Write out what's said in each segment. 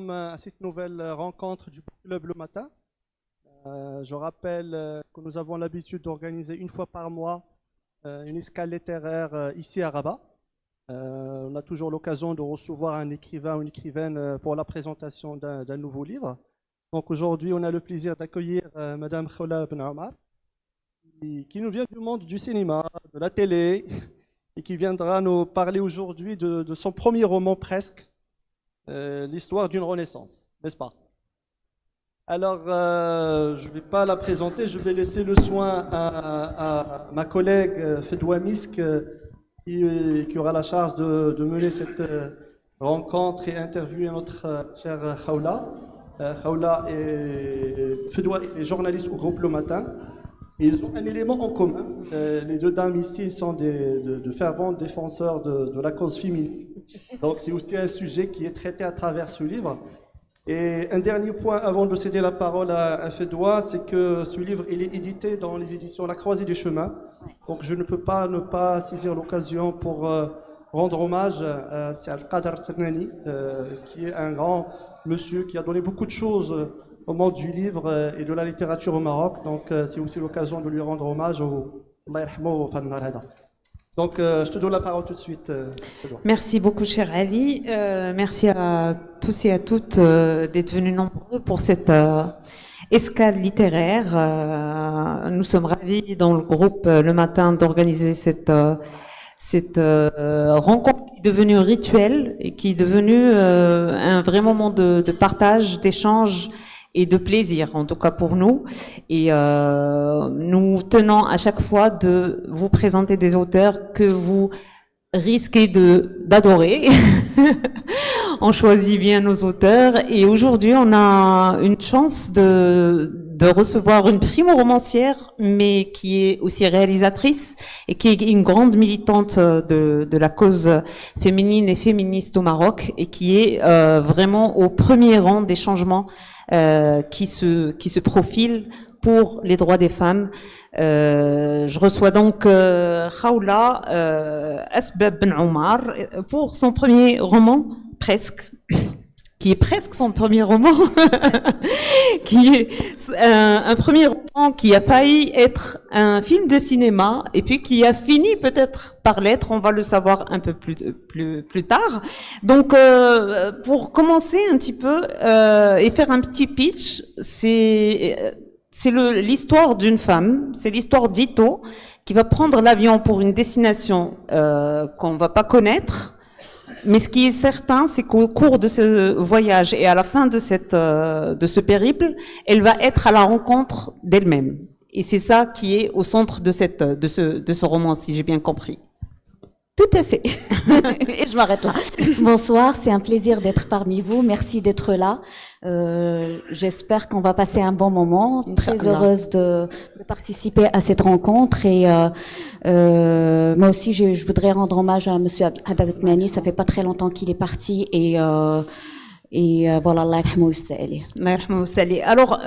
sommes à cette nouvelle rencontre du club le matin. Je rappelle que nous avons l'habitude d'organiser une fois par mois une escale littéraire ici à Rabat. On a toujours l'occasion de recevoir un écrivain ou une écrivaine pour la présentation d'un nouveau livre. Donc aujourd'hui, on a le plaisir d'accueillir Madame Khawla Ben Omar, qui nous vient du monde du cinéma, de la télé, et qui viendra nous parler aujourd'hui de son premier roman presque, l'histoire d'une renaissance, n'est-ce pas? Alors, je ne vais pas la présenter, je vais laisser le soin à ma collègue Fedwa Misk, qui aura la charge de mener cette rencontre et interviewer notre chère Khawla. Khawla et Fedwa est journaliste au groupe Le Matin. Et ils ont un élément en commun. Les deux dames ici sont de fervents défenseurs de la cause féminine. Donc c'est aussi un sujet qui est traité à travers ce livre. Et un dernier point avant de céder la parole à Fedwa, c'est que ce livre il est édité dans les éditions La Croisée des Chemins. Donc je ne peux pas ne pas saisir l'occasion pour rendre hommage à Al-Qadr Ternani, qui est un grand monsieur qui a donné beaucoup de choses au monde du livre et de la littérature au Maroc. Donc c'est aussi l'occasion de lui rendre hommage Allah yarhamou fannar hada. Donc je te donne la parole tout de suite. Merci beaucoup cher Ali. Merci à tous et à toutes d'être venus nombreux pour cette escale littéraire. Nous sommes ravis dans le groupe Le Matin d'organiser cette rencontre qui est devenue rituelle et qui est devenue un vrai moment de partage, d'échange et de plaisir, en tout cas pour nous. Et nous tenons à chaque fois de vous présenter des auteurs que vous risquez d'adorer. On choisit bien nos auteurs. Et aujourd'hui, on a une chance de recevoir une primo-romancière, mais qui est aussi réalisatrice et qui est une grande militante de la cause féminine et féministe au Maroc et qui est vraiment au premier rang des changements qui se profilent pour les droits des femmes. Je reçois donc Khawla Asbab Ben Omar pour son premier roman, presque, qui est presque son premier roman, qui est un premier roman qui a failli être un film de cinéma et puis qui a fini peut-être par l'être, on va le savoir un peu plus tard. Donc, pour commencer un petit peu et faire un petit pitch, c'est l'histoire d'une femme, c'est l'histoire d'Ito qui va prendre l'avion pour une destination qu'on va pas connaître. Mais ce qui est certain, c'est qu'au cours de ce voyage et à la fin de ce périple, elle va être à la rencontre d'elle-même. Et c'est ça qui est au centre de ce roman, si j'ai bien compris. Tout à fait. Et je m'arrête là. Bonsoir, c'est un plaisir d'être parmi vous. Merci d'être là. J'espère qu'on va passer un bon moment. Très heureuse de participer à cette rencontre. Et moi aussi, je voudrais rendre hommage à Monsieur Haddad Nani. Ça fait pas très longtemps qu'il est parti. Et voilà, Allah yarhamou sali. Allah yarhamou sali. Alors,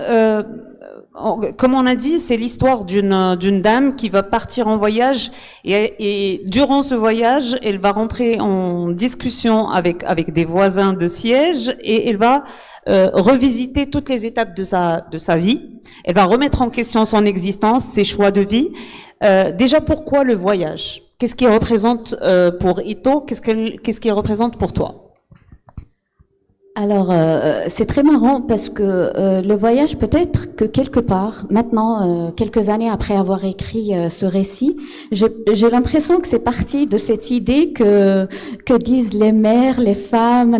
comme on a dit, c'est l'histoire d'une dame qui va partir en voyage et durant ce voyage, elle va rentrer en discussion avec des voisins de siège et elle va revisiter toutes les étapes de sa vie. Elle va remettre en question son existence, ses choix de vie. Déjà, pourquoi le voyage? Qu'est-ce qu'il représente pour Ito? Qu'est-ce qu'il représente pour toi? Alors, c'est très marrant parce que le voyage, peut-être que quelque part, maintenant, quelques années après avoir écrit ce récit, j'ai l'impression que c'est parti de cette idée que disent les mères, les femmes,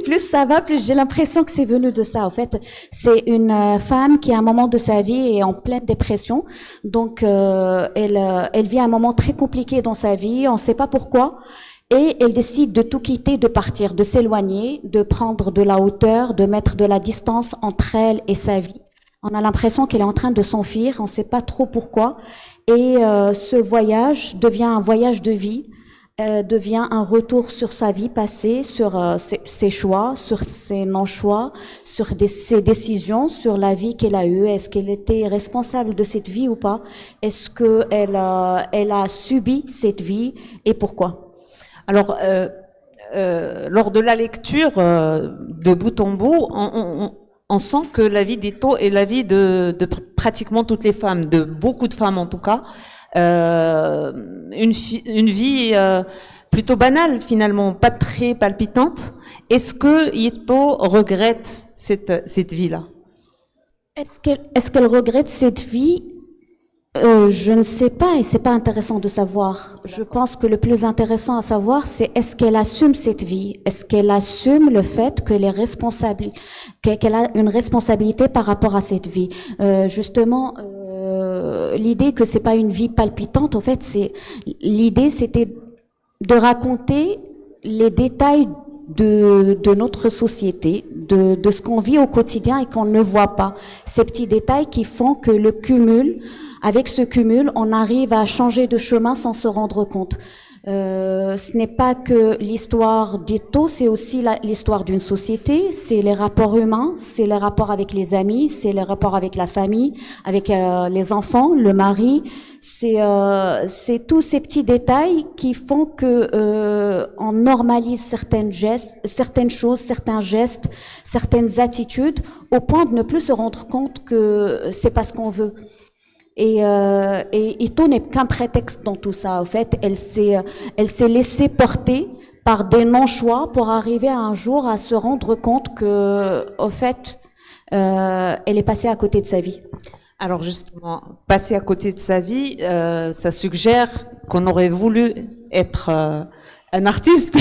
plus ça va, plus j'ai l'impression que c'est venu de ça. En fait, c'est une femme qui à un moment de sa vie est en pleine dépression, donc elle vit un moment très compliqué dans sa vie, on ne sait pas pourquoi. Et elle décide de tout quitter, de partir, de s'éloigner, de prendre de la hauteur, de mettre de la distance entre elle et sa vie. On a l'impression qu'elle est en train de s'enfuir, on ne sait pas trop pourquoi. Et ce voyage devient un voyage de vie, devient un retour sur sa vie passée, sur ses choix, sur ses non-choix, sur ses décisions, sur la vie qu'elle a eue. Est-ce qu'elle était responsable de cette vie ou pas? Est-ce qu'elle a subi cette vie et pourquoi? Alors, lors de la lecture, de bout en bout, on sent que la vie d'Ito est la vie de pratiquement toutes les femmes, de beaucoup de femmes en tout cas. Une vie plutôt banale finalement, pas très palpitante. Est-ce que Ito regrette cette vie-là? Est-ce qu'elle regrette cette vie? Je ne sais pas et c'est pas intéressant de savoir. Je pense que le plus intéressant à savoir, c'est est-ce qu'elle assume cette vie? Est-ce qu'elle assume le fait qu'elle est responsable, qu'elle a une responsabilité par rapport à cette vie? Justement, l'idée que c'est pas une vie palpitante, en fait, l'idée c'était de raconter les détails de notre société, de ce qu'on vit au quotidien et qu'on ne voit pas. Ces petits détails qui font que avec ce cumul, on arrive à changer de chemin sans se rendre compte. Ce n'est pas que l'histoire d'Ito, c'est aussi l'histoire d'une société, c'est les rapports humains, c'est les rapports avec les amis, c'est les rapports avec la famille, avec les enfants, le mari. C'est tous ces petits détails qui font que on normalise certaines choses, certains gestes, certaines attitudes, au point de ne plus se rendre compte que c'est pas ce qu'on veut. Et Ito n'est qu'un prétexte dans tout ça. En fait, elle s'est laissée porter par des non-choix pour arriver un jour à se rendre compte que, au fait, elle est passée à côté de sa vie. Alors justement, passer à côté de sa vie, ça suggère qu'on aurait voulu être un artiste,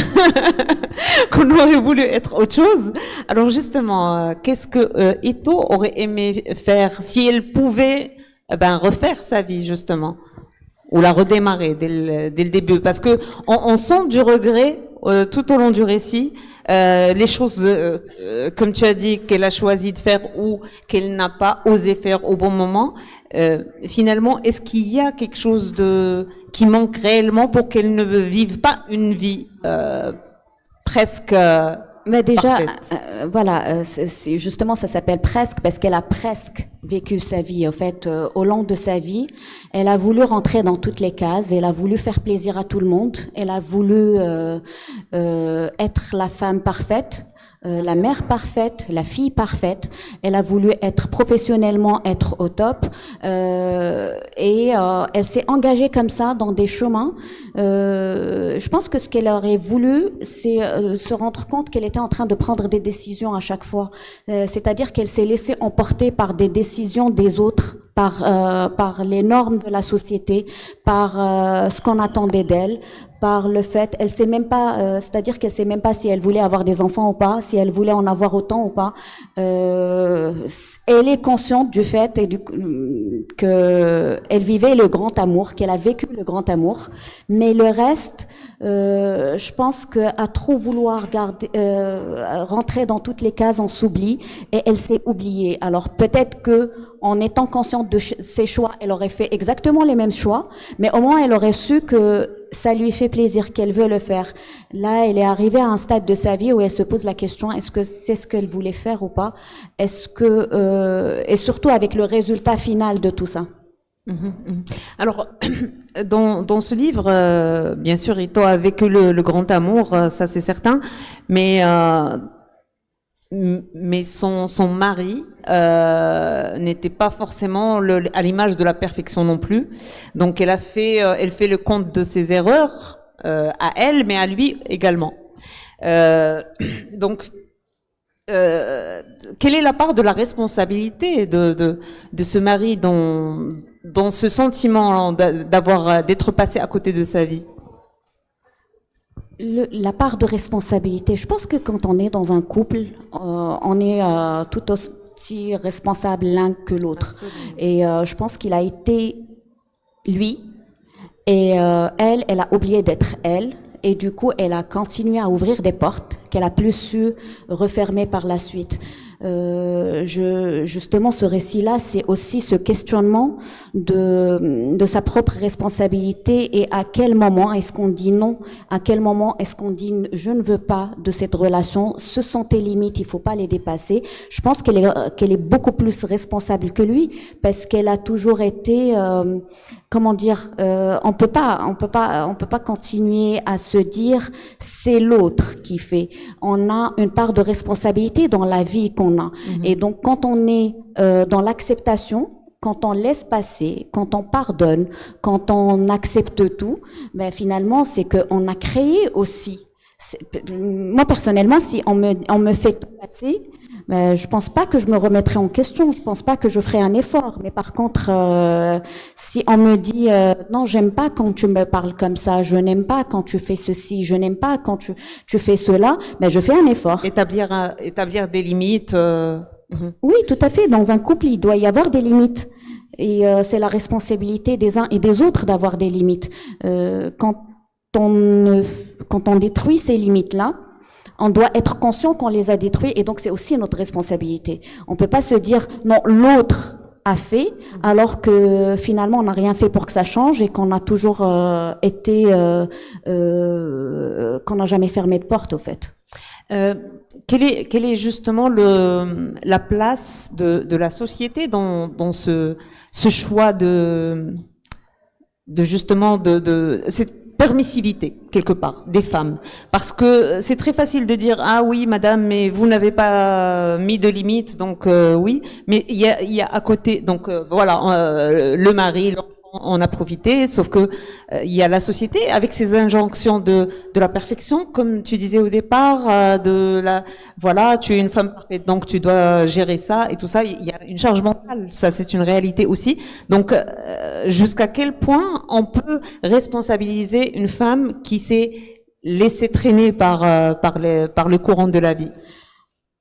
qu'on aurait voulu être autre chose. Alors justement, qu'est-ce que Ito aurait aimé faire si elle pouvait refaire sa vie justement, ou la redémarrer dès le début, parce que on sent du regret tout au long du récit, les choses comme tu as dit qu'elle a choisi de faire ou qu'elle n'a pas osé faire au bon moment. Finalement, est-ce qu'il y a quelque chose qui manque réellement pour qu'elle ne vive pas une vie presque Mais déjà, parfaite? c'est justement, ça s'appelle presque parce qu'elle a presque vécu sa vie. En fait, au long de sa vie, elle a voulu rentrer dans toutes les cases. Elle a voulu faire plaisir à tout le monde. Elle a voulu être la femme parfaite, la mère parfaite, la fille parfaite. Elle a voulu être professionnellement, être au top. Et elle s'est engagée comme ça dans des chemins. Je pense que ce qu'elle aurait voulu, c'est se rendre compte qu'elle était en train de prendre des décisions à chaque fois. C'est-à-dire qu'elle s'est laissée emporter par des décisions des autres, par les normes de la société, par ce qu'on attendait d'elle, par le fait, elle sait même pas, c'est-à-dire qu'elle sait même pas si elle voulait avoir des enfants ou pas, si elle voulait en avoir autant ou pas. Elle est consciente du fait que elle vivait le grand amour, qu'elle a vécu le grand amour, mais le reste, je pense qu'à trop vouloir rentrer dans toutes les cases, on s'oublie et elle s'est oubliée. Alors peut-être que en étant consciente de ses choix, elle aurait fait exactement les mêmes choix, mais au moins elle aurait su que ça lui fait plaisir, qu'elle veut le faire. Là, elle est arrivée à un stade de sa vie où elle se pose la question, est-ce que c'est ce qu'elle voulait faire ou pas? Est-ce que, et surtout avec le résultat final de tout ça. Alors, dans ce livre, bien sûr, Ito a vécu le grand amour, ça c'est certain, mais son mari n'était pas forcément à l'image de la perfection non plus. Donc elle fait le compte de ses erreurs à elle, mais à lui également. Donc quelle est la part de la responsabilité de ce mari dans ce sentiment d'être passé à côté de sa vie? La part de responsabilité, je pense que quand on est dans un couple, on est tout aussi responsable l'un que l'autre. Et je pense qu'il a été lui, et elle a oublié d'être elle, et du coup, elle a continué à ouvrir des portes. qu'elle a plus su refermer par la suite. Justement, ce récit-là, c'est aussi ce questionnement de sa propre responsabilité et à quel moment est-ce qu'on dit non, à quel moment est-ce qu'on dit je ne veux pas de cette relation, ce sont tes limites, il faut pas les dépasser. Je pense qu'elle est beaucoup plus responsable que lui parce qu'elle a toujours été, comment dire, on peut pas continuer à se dire c'est l'autre qui fait. On a une part de responsabilité dans la vie qu'on a. Et donc, quand on est dans l'acceptation, quand on laisse passer, quand on pardonne, quand on accepte tout, ben finalement, c'est qu'on a créé aussi. Moi, personnellement, si on me fait tout passer, ben, je pense pas que je me remettrai en question, je pense pas que je ferai un effort. Mais par contre, si on me dit non, j'aime pas quand tu me parles comme ça, je n'aime pas quand tu fais ceci, je n'aime pas quand tu fais cela, ben je fais un effort. Établir des limites. Oui, tout à fait. Dans un couple, il doit y avoir des limites. Et c'est la responsabilité des uns et des autres d'avoir des limites. Quand on détruit ces limites-là, on doit être conscient qu'on les a détruits et donc c'est aussi notre responsabilité. On peut pas se dire non, l'autre a fait alors que finalement on n'a rien fait pour que ça change et qu'on a toujours qu'on n'a jamais fermé de porte au fait. Quelle est justement la place de la société dans ce choix de justement de cette permissivité quelque part des femmes, parce que c'est très facile de dire ah oui madame mais vous n'avez pas mis de limite donc oui, mais il y a à côté donc voilà le mari, l'enfant on a profité, sauf que il y a la société avec ses injonctions de la perfection, comme tu disais au départ, voilà, tu es une femme parfaite, donc tu dois gérer ça et tout ça. Il y a une charge mentale, ça c'est une réalité aussi. Donc, jusqu'à quel point on peut responsabiliser une femme qui s'est laissée traîner par le courant de la vie?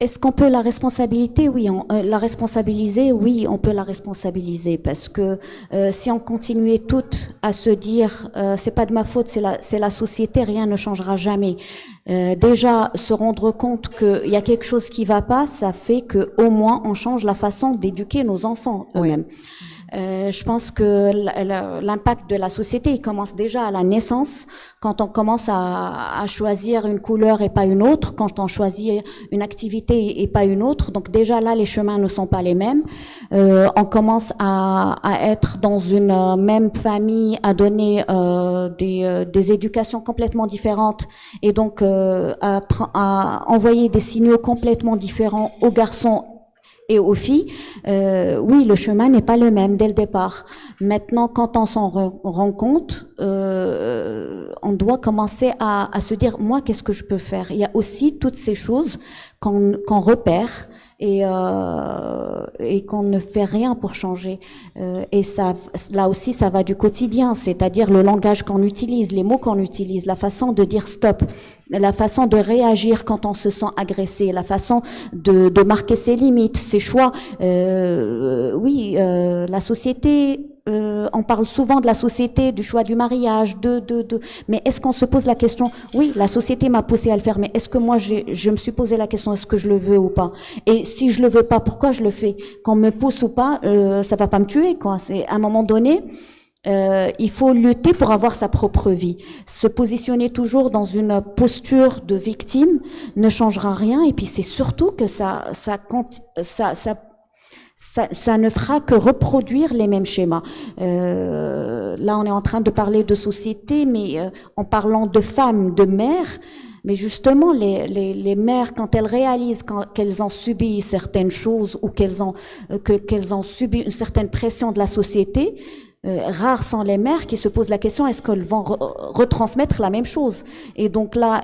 Est-ce qu'on peut la responsabiliser? Oui, la responsabiliser. Oui, on peut la responsabiliser parce que si on continuait toutes à se dire c'est pas de ma faute, c'est la société, rien ne changera jamais. Déjà se rendre compte qu'il y a quelque chose qui va pas, ça fait que au moins on change la façon d'éduquer nos enfants eux-mêmes. Je pense que l'impact de la société, il commence déjà à la naissance, quand on commence à choisir une couleur et pas une autre, quand on choisit une activité et pas une autre. Donc déjà là, les chemins ne sont pas les mêmes. On commence à être dans une même famille, à donner des éducations complètement différentes et donc à envoyer des signaux complètement différents aux garçons et aux filles. Oui, le chemin n'est pas le même dès le départ. Maintenant, quand on s'en rend compte, on doit commencer à se dire, moi, qu'est-ce que je peux faire? Il y a aussi toutes ces choses qu'on repère et qu'on ne fait rien pour changer. Et ça, là aussi, ça va du quotidien, c'est-à-dire le langage qu'on utilise, les mots qu'on utilise, la façon de dire stop, la façon de réagir quand on se sent agressé, la façon de marquer ses limites, ses choix. Oui, la société. On parle souvent de la société, du choix du mariage, mais est-ce qu'on se pose la question? Oui, la société m'a poussé à le faire, mais est-ce que moi je me suis posé la question, est-ce que je le veux ou pas? Et si je le veux pas, pourquoi je le fais? Qu'on me pousse ou pas, ça va pas me tuer, quoi. C'est à un moment donné. Il faut lutter pour avoir sa propre vie. Se positionner toujours dans une posture de victime ne changera rien. Et puis c'est surtout que ça ne fera que reproduire les mêmes schémas. Là, on est en train de parler de société, mais en parlant de femmes, de mères, mais justement, les mères, quand elles réalisent qu'elles ont subi certaines choses ou qu'elles ont subi une certaine pression de la société, rares sont les mères qui se posent la question, est-ce qu'elles vont retransmettre la même chose? Et donc là,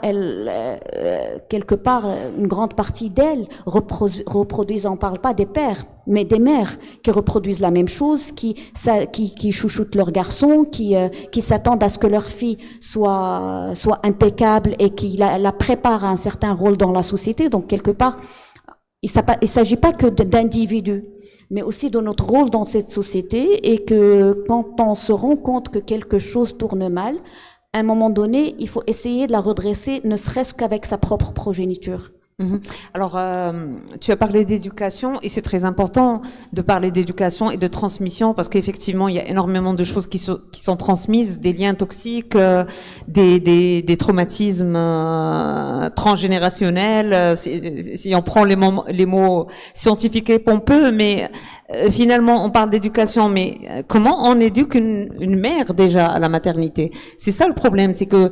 quelque part, une grande partie d'elles reproduisent, on ne parle pas des pères, mais des mères qui reproduisent la même chose, qui chouchoutent leurs garçons, qui s'attendent à ce que leur fille soit impeccable et qui la préparent à un certain rôle dans la société. Donc quelque part, il s'agit pas que d'individus, mais aussi de notre rôle dans cette société, et que quand on se rend compte que quelque chose tourne mal, à un moment donné, il faut essayer de la redresser, ne serait-ce qu'avec sa propre progéniture. Alors, tu as parlé d'éducation et c'est très important de parler d'éducation et de transmission parce qu'effectivement, il y a énormément de choses qui sont transmises, des liens toxiques, des traumatismes transgénérationnels. Si on prend les mots scientifiques et pompeux, mais finalement, on parle d'éducation, mais comment on éduque une mère déjà à la maternité? C'est ça le problème, c'est que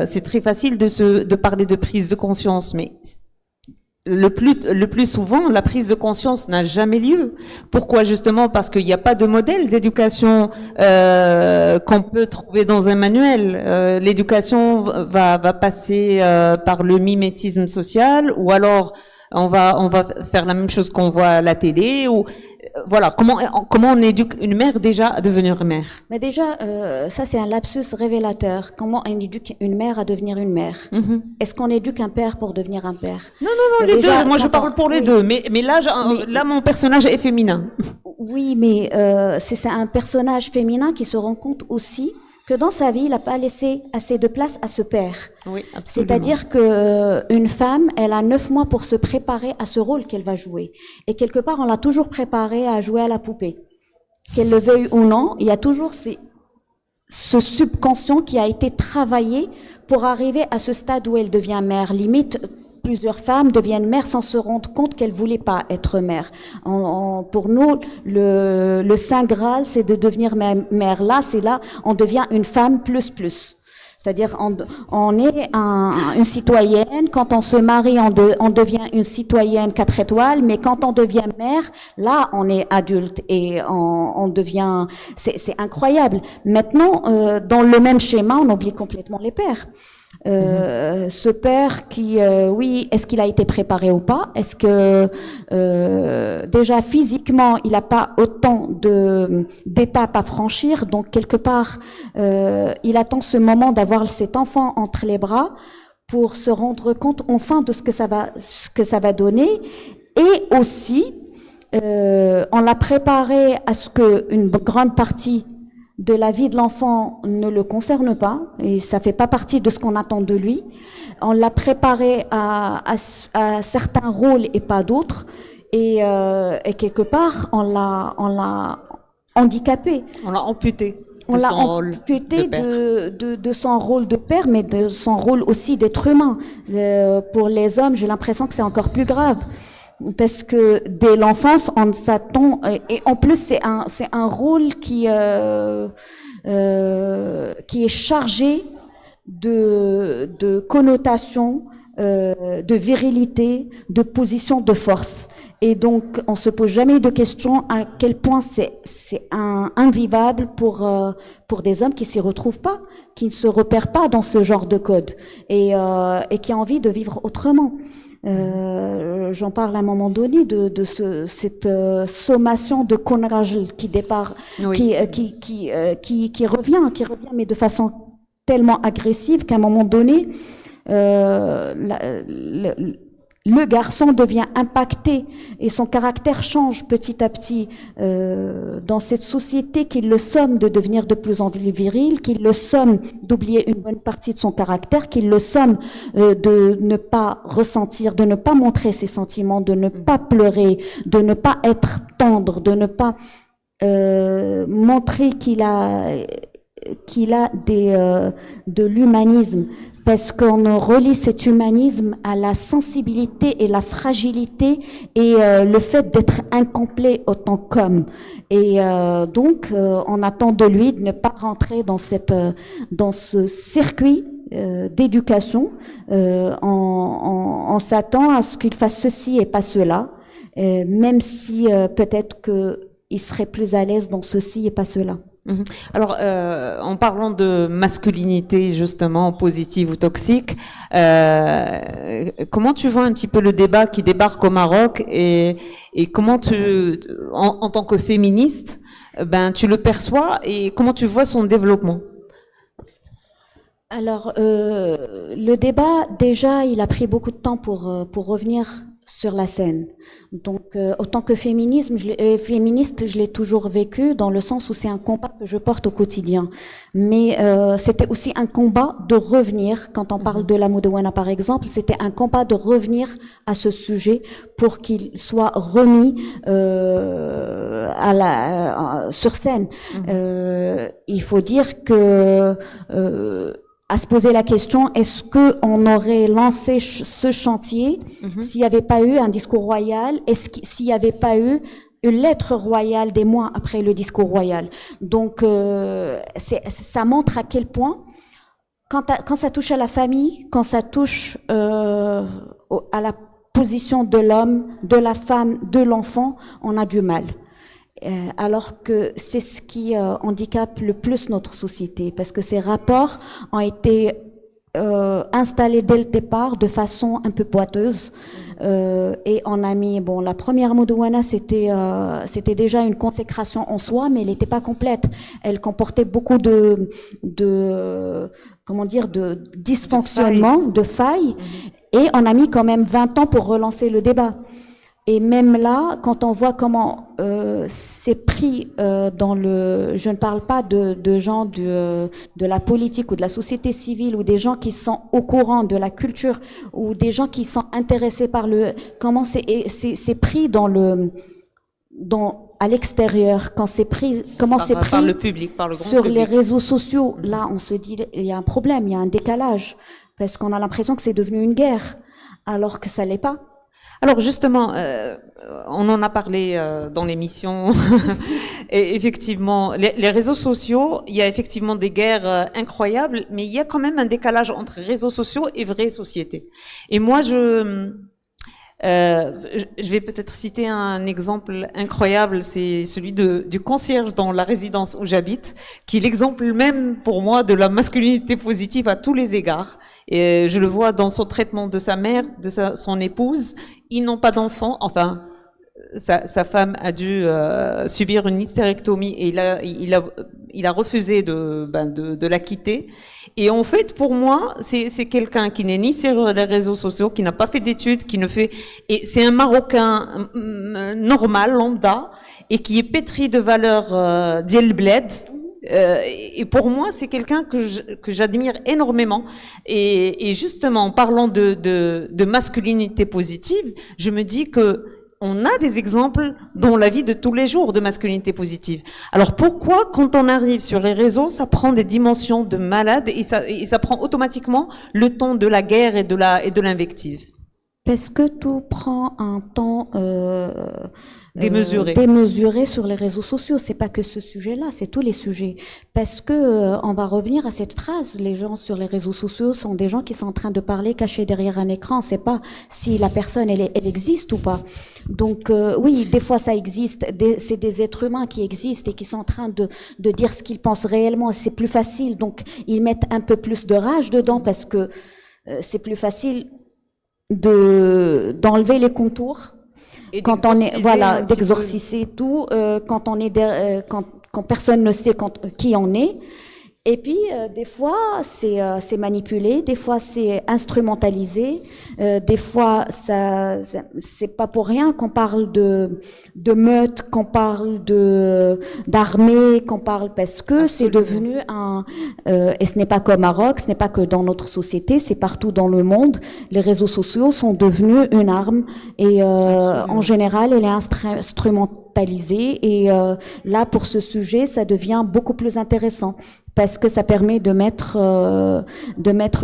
c'est très facile de parler de prise de conscience, mais le plus souvent, la prise de conscience n'a jamais lieu. Pourquoi? Justement parce qu'il n'y a pas de modèle d'éducation qu'on peut trouver dans un manuel. L'éducation va passer par le mimétisme social, ou alors on va faire la même chose qu'on voit à la télé, ou voilà. Comment on éduque une mère déjà à devenir mère? Mais déjà, ça c'est un lapsus révélateur. Comment on éduque une mère à devenir une mère? Est-ce qu'on éduque un père pour devenir un père? Non, les déjà, deux. Moi, je parle pour les deux. Mais là, mon personnage est féminin. Oui, mais c'est un personnage féminin qui se rend compte aussi que dans sa vie, il n'a pas laissé assez de place à ce père. Oui, absolument. C'est-à-dire que une femme, elle a 9 mois pour se préparer à ce rôle qu'elle va jouer. Et quelque part, on l'a toujours préparée à jouer à la poupée. Qu'elle le veuille ou non, il y a toujours ce subconscient qui a été travaillé pour arriver à ce stade où elle devient mère. Limite, plusieurs femmes deviennent mères sans se rendre compte qu'elles voulaient pas être mères. Pour nous, le Saint Graal, c'est de devenir mère. Là, on devient une femme plus. C'est-à-dire, on est une citoyenne. Quand on se marie, on devient une citoyenne 4 étoiles. Mais quand on devient mère, là, on est adulte et on devient. C'est incroyable. Maintenant, dans le même schéma, on oublie complètement les pères. Ce père qui, oui, est-ce qu'il a été préparé ou pas? Est-ce que déjà physiquement, il n'a pas autant d'étapes à franchir? Donc quelque part, il attend ce moment d'avoir cet enfant entre les bras pour se rendre compte enfin de ce que ça va donner. Et aussi, on l'a préparé à ce que une grande partie de la vie de l'enfant ne le concerne pas, et ça fait pas partie de ce qu'on attend de lui. On l'a préparé à certains rôles et pas d'autres, et quelque part, on l'a handicapé. On l'a amputé. On l'a amputé de son rôle de père, mais de son rôle aussi d'être humain. Pour les hommes, j'ai l'impression que c'est encore plus grave. Parce que dès l'enfance, on s'attend, et en plus c'est un rôle qui est chargé de connotations, de virilité, de position de force. Et donc, on se pose jamais de question à quel point c'est invivable pour des hommes qui s'y retrouvent pas, qui ne se repèrent pas dans ce genre de code, et qui ont envie de vivre autrement. J'en parle à un moment donné de cette sommation de Konrajl qui revient, mais de façon tellement agressive qu'à un moment donné, le garçon devient impacté et son caractère change petit à petit dans cette société qui le somme de devenir de plus en plus viril, qui le somme d'oublier une bonne partie de son caractère, qui le somme de ne pas ressentir, de ne pas montrer ses sentiments, de ne pas pleurer, de ne pas être tendre, de ne pas montrer qu'il a de l'humanisme, parce qu'on relie cet humanisme à la sensibilité et la fragilité et le fait d'être incomplet autant qu'homme. Et donc, on attend de lui de ne pas rentrer dans ce circuit d'éducation. On s'attend à ce qu'il fasse ceci et pas cela, même si peut-être qu'il serait plus à l'aise dans ceci et pas cela. Alors, en parlant de masculinité justement positive ou toxique, comment tu vois un petit peu le débat qui débarque au Maroc et comment en tant que féministe, tu le perçois et comment tu vois son développement? Alors, le débat déjà, il a pris beaucoup de temps pour revenir sur la scène. Donc, autant que féministe, je l'ai toujours vécu dans le sens où c'est un combat que je porte au quotidien. Mais c'était aussi un combat de revenir, quand on parle de la Moudawana par exemple, c'était un combat de revenir à ce sujet pour qu'il soit remis sur scène. Il faut dire que à se poser la question, est-ce qu'on aurait lancé ce chantier s'il n'y avait pas eu un discours royal, s'il n'y avait pas eu une lettre royale des mois après le discours royal. Donc, ça montre à quel point, quand ça touche à la famille, quand ça touche à la position de l'homme, de la femme, de l'enfant, on a du mal. Alors que c'est ce qui handicape le plus notre société, parce que ces rapports ont été installés dès le départ de façon un peu boiteuse. Et on a mis, bon, la première Moudawana, c'était déjà une consécration en soi, mais elle n'était pas complète. Elle comportait beaucoup de dysfonctionnements, de failles, et on a mis quand même 20 ans pour relancer le débat. Et même là, quand on voit comment c'est pris dans le... Je ne parle pas de gens de la politique ou de la société civile ou des gens qui sont au courant de la culture ou des gens qui sont intéressés par comment c'est pris à l'extérieur, comment c'est pris par le public, par le grand sur public. les réseaux sociaux. Là, on se dit, il y a un problème, il y a un décalage, parce qu'on a l'impression que c'est devenu une guerre, alors que ça l'est pas. Alors justement, on en a parlé dans l'émission. Et effectivement, les réseaux sociaux, il y a effectivement des guerres incroyables, mais il y a quand même un décalage entre réseaux sociaux et vraie société. Et moi, je vais peut-être citer un exemple incroyable, c'est celui du concierge dans la résidence où j'habite, qui est l'exemple même pour moi de la masculinité positive à tous les égards. Et je le vois dans son traitement de sa mère, de son épouse. Ils n'ont pas d'enfants, enfin, sa femme a dû subir une hystérectomie et il a refusé de la quitter. Et en fait, pour moi, c'est quelqu'un qui n'est ni sur les réseaux sociaux, qui n'a pas fait d'études, et c'est un Marocain normal, lambda, et qui est pétri de valeurs d'El Bled. Et pour moi, c'est quelqu'un que j'admire énormément. Et justement, en parlant de masculinité positive, je me dis que on a des exemples dans la vie de tous les jours de masculinité positive. Alors pourquoi, quand on arrive sur les réseaux, ça prend des dimensions de malade et ça prend automatiquement le ton de la guerre et de l'invective? Parce que tout prend un temps démesuré sur les réseaux sociaux. C'est pas que ce sujet-là, c'est tous les sujets. Parce que on va revenir à cette phrase, les gens sur les réseaux sociaux sont des gens qui sont en train de parler cachés derrière un écran. C'est pas si la personne elle existe ou pas. Donc oui, des fois ça existe. C'est des êtres humains qui existent et qui sont en train de dire ce qu'ils pensent réellement. C'est plus facile. Donc ils mettent un peu plus de rage dedans parce que c'est plus facile d'enlever les contours et quand on est d'exorciser tout quand on est quand personne ne sait qui on est. Et puis des fois c'est manipulé, des fois c'est instrumentalisé, des fois c'est pas pour rien qu'on parle de meute, qu'on parle d'armée, qu'on parle parce que c'est devenu et ce n'est pas qu'au Maroc, ce n'est pas que dans notre société, c'est partout dans le monde. Les réseaux sociaux sont devenus une arme et en général elle est instrumentalisée et là pour ce sujet ça devient beaucoup plus intéressant. Parce que ça permet de mettre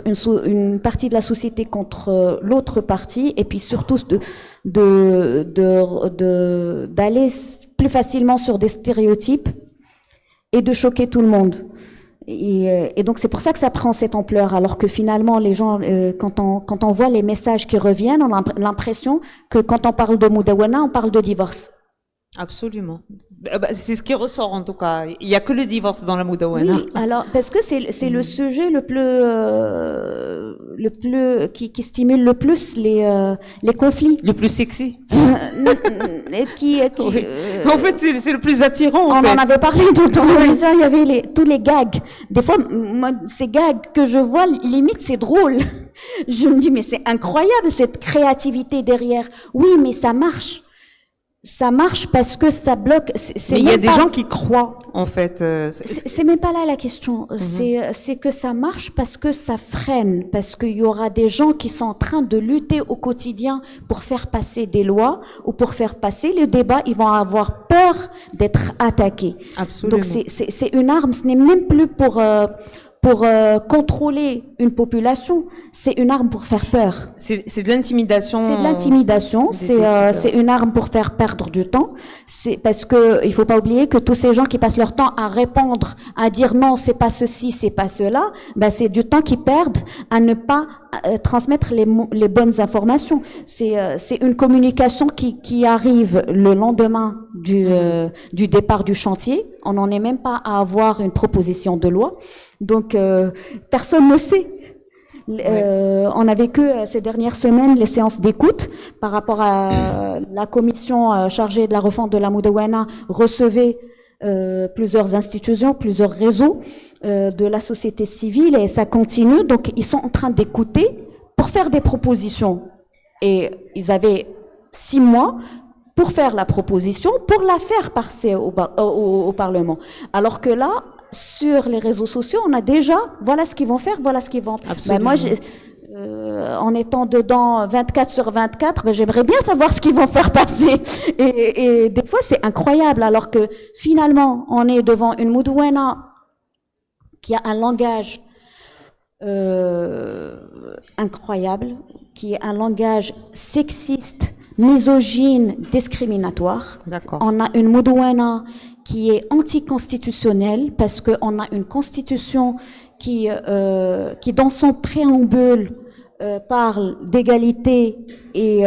une partie de la société contre l'autre partie et puis surtout d'aller plus facilement sur des stéréotypes et de choquer tout le monde. Et donc c'est pour ça que ça prend cette ampleur, alors que finalement les gens, quand on voit les messages qui reviennent, on a l'impression que quand on parle de Moudawana, on parle de divorce. Absolument. C'est ce qui ressort en tout cas. Il n'y a que le divorce dans la Moudawana. Oui, alors parce que c'est le sujet le plus qui stimule le plus les conflits. Le plus sexy. En fait, c'est le plus attirant. On En fait. en avait parlé dans l'émission, il y avait tous les gags. Des fois, moi, ces gags que je vois, limite, c'est drôle. Je me dis, mais c'est incroyable, cette créativité derrière. Oui, mais ça marche. Ça marche parce que ça bloque. Mais il y a des gens qui croient, en fait. C'est même pas là la question. C'est que ça marche parce que ça freine, parce qu'il y aura des gens qui sont en train de lutter au quotidien pour faire passer des lois ou pour faire passer le débat. Ils vont avoir peur d'être attaqués. Absolument. Donc c'est une arme. Ce n'est même plus pour contrôler une population, c'est une arme pour faire peur. C'est de l'intimidation. C'est de l'intimidation, c'est une arme pour faire perdre du temps. C'est parce que il faut pas oublier que tous ces gens qui passent leur temps à répondre, à dire non, c'est pas ceci, c'est pas cela, ben c'est du temps qu'ils perdent à ne pas transmettre les bonnes informations. C'est une communication qui arrive le lendemain du départ du chantier. On n'en est même pas à avoir une proposition de loi. Donc, personne ne sait. On a vécu ces dernières semaines les séances d'écoute par rapport à la commission chargée de la refonte de la Moudawana recevait plusieurs institutions, plusieurs réseaux de la société civile et ça continue. Donc, ils sont en train d'écouter pour faire des propositions. Et ils avaient 6 mois pour faire la proposition, pour la faire passer au Parlement. Alors que là, sur les réseaux sociaux, on a déjà, voilà ce qu'ils vont faire, voilà ce qu'ils vont. Absolument. Moi, en étant dedans 24/24, ben, j'aimerais bien savoir ce qu'ils vont faire passer. Et des fois, c'est incroyable, alors que finalement, on est devant une Moudouena qui a un langage incroyable, qui est un langage sexiste, misogyne, discriminatoire. D'accord. On a une Moudouena qui est anticonstitutionnelle parce qu'on a une constitution qui dans son préambule parle d'égalité et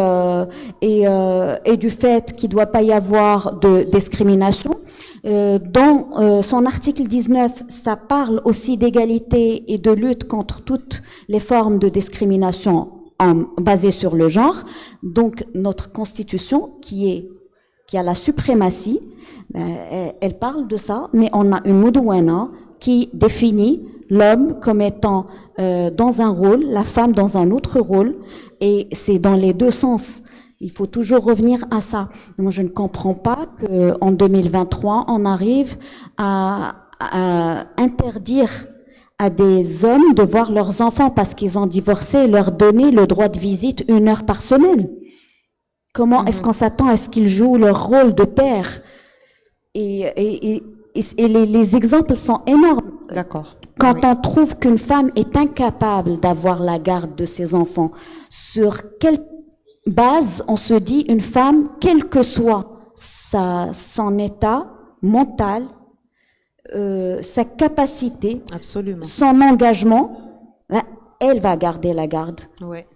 du fait qu'il ne doit pas y avoir de discrimination. Dans son article 19, ça parle aussi d'égalité et de lutte contre toutes les formes de discrimination basées sur le genre. Donc notre constitution qui a la suprématie, elle parle de ça, mais on a une Moudouena qui définit l'homme comme étant dans un rôle, la femme dans un autre rôle, et c'est dans les deux sens. Il faut toujours revenir à ça. Moi, je ne comprends pas qu'en 2023, on arrive à interdire à des hommes de voir leurs enfants parce qu'ils ont divorcé, leur donner le droit de visite 1 heure par semaine. Comment est-ce qu'on s'attend à ce qu'ils jouent leur rôle de père? Et les exemples sont énormes. D'accord. Quand Oui. on trouve qu'une femme est incapable d'avoir la garde de ses enfants, sur quelle base on se dit une femme, quel que soit son état mental, sa capacité, Absolument. son engagement, ben, elle va garder la garde. Ouais.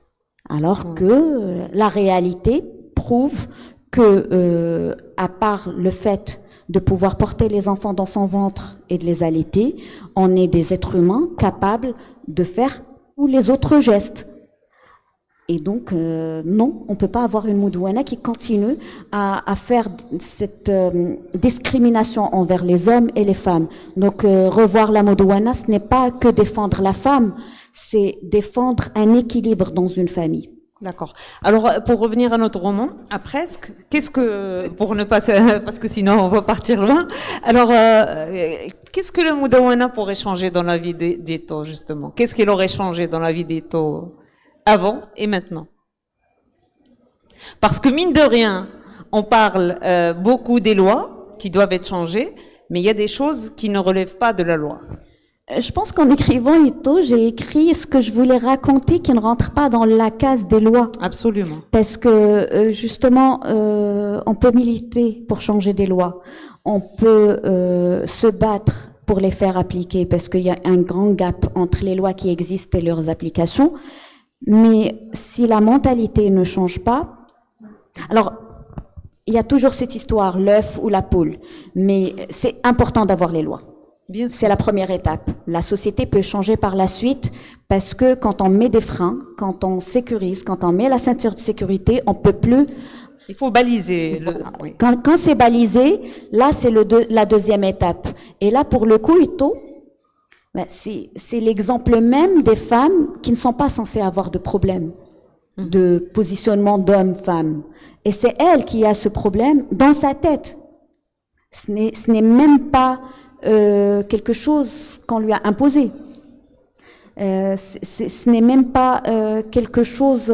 Alors que la réalité prouve que, à part le fait de pouvoir porter les enfants dans son ventre et de les allaiter, on est des êtres humains capables de faire tous les autres gestes. Et donc, non, on ne peut pas avoir une Moudouana qui continue à faire cette discrimination envers les hommes et les femmes. Donc, revoir la Moudouana, ce n'est pas que défendre la femme, c'est défendre un équilibre dans une famille. D'accord. Alors, pour revenir à notre roman, à Presque, pour ne pas, parce que sinon on va partir loin. Alors, qu'est-ce que le Moudawana pourrait changer dans la vie d'Eto, justement? Qu'est-ce qu'il aurait changé dans la vie d'Eto avant et maintenant? Parce que mine de rien, on parle beaucoup des lois qui doivent être changées, mais il y a des choses qui ne relèvent pas de la loi. Je pense qu'en écrivant Ito, j'ai écrit ce que je voulais raconter qui ne rentre pas dans la case des lois. Absolument. Parce que justement, on peut militer pour changer des lois. On peut se battre pour les faire appliquer parce qu'il y a un grand gap entre les lois qui existent et leurs applications. Mais si la mentalité ne change pas, alors il y a toujours cette histoire, l'œuf ou la poule. Mais c'est important d'avoir les lois. Bien sûr. C'est la première étape. La société peut changer par la suite parce que quand on met des freins, quand on sécurise, quand on met la ceinture de sécurité, on peut plus Il faut baliser. Voilà. Oui. Quand c'est balisé, là, c'est la deuxième étape. Et là, pour le coup, Ito, ben, c'est l'exemple même des femmes qui ne sont pas censées avoir de problème de positionnement d'homme-femme. Et c'est elle qui a ce problème dans sa tête. Ce n'est même pas quelque chose qu'on lui a imposé. Ce n'est même pas quelque chose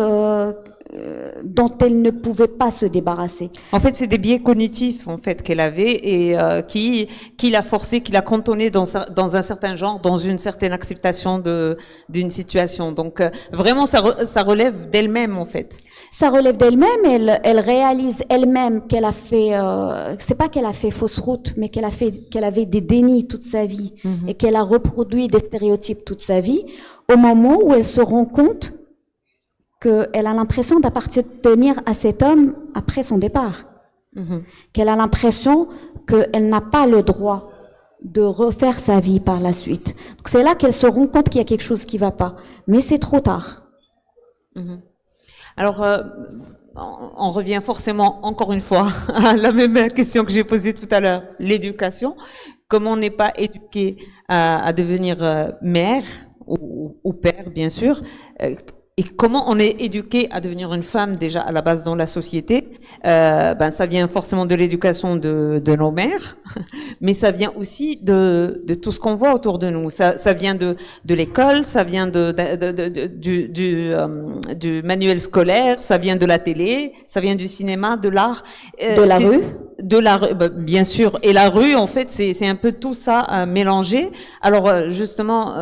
dont elle ne pouvait pas se débarrasser. En fait, c'est des biais cognitifs en fait qu'elle avait et qui l'a forcé, qui l'a cantonné dans un certain genre, dans une certaine acceptation d'une situation. Donc vraiment, ça relève d'elle-même en fait. Ça relève d'elle-même. Elle réalise elle-même qu'elle a fait. C'est pas qu'elle a fait fausse route, mais qu'elle avait des dénis toute sa vie et qu'elle a reproduit des stéréotypes toute sa vie. Au moment où elle se rend compte qu'elle a l'impression d'appartenir à cet homme après son départ. Qu'elle a l'impression qu'elle n'a pas le droit de refaire sa vie par la suite. Donc c'est là qu'elle se rend compte qu'il y a quelque chose qui ne va pas. Mais c'est trop tard. Alors, on revient forcément, encore une fois, à la même question que j'ai posée tout à l'heure, l'éducation. Comment on n'est pas éduqué à devenir mère ou père, bien sûr, et comment on est éduqué à devenir une femme déjà à la base dans la société. Ça vient forcément de l'éducation de nos mères, mais ça vient aussi de tout ce qu'on voit autour de nous. Ça vient de l'école, ça vient du manuel scolaire, ça vient de la télé, ça vient du cinéma, de l'art. De la rue. De la rue, bien sûr. Et la rue, en fait, c'est un peu tout ça mélangé. Alors, justement,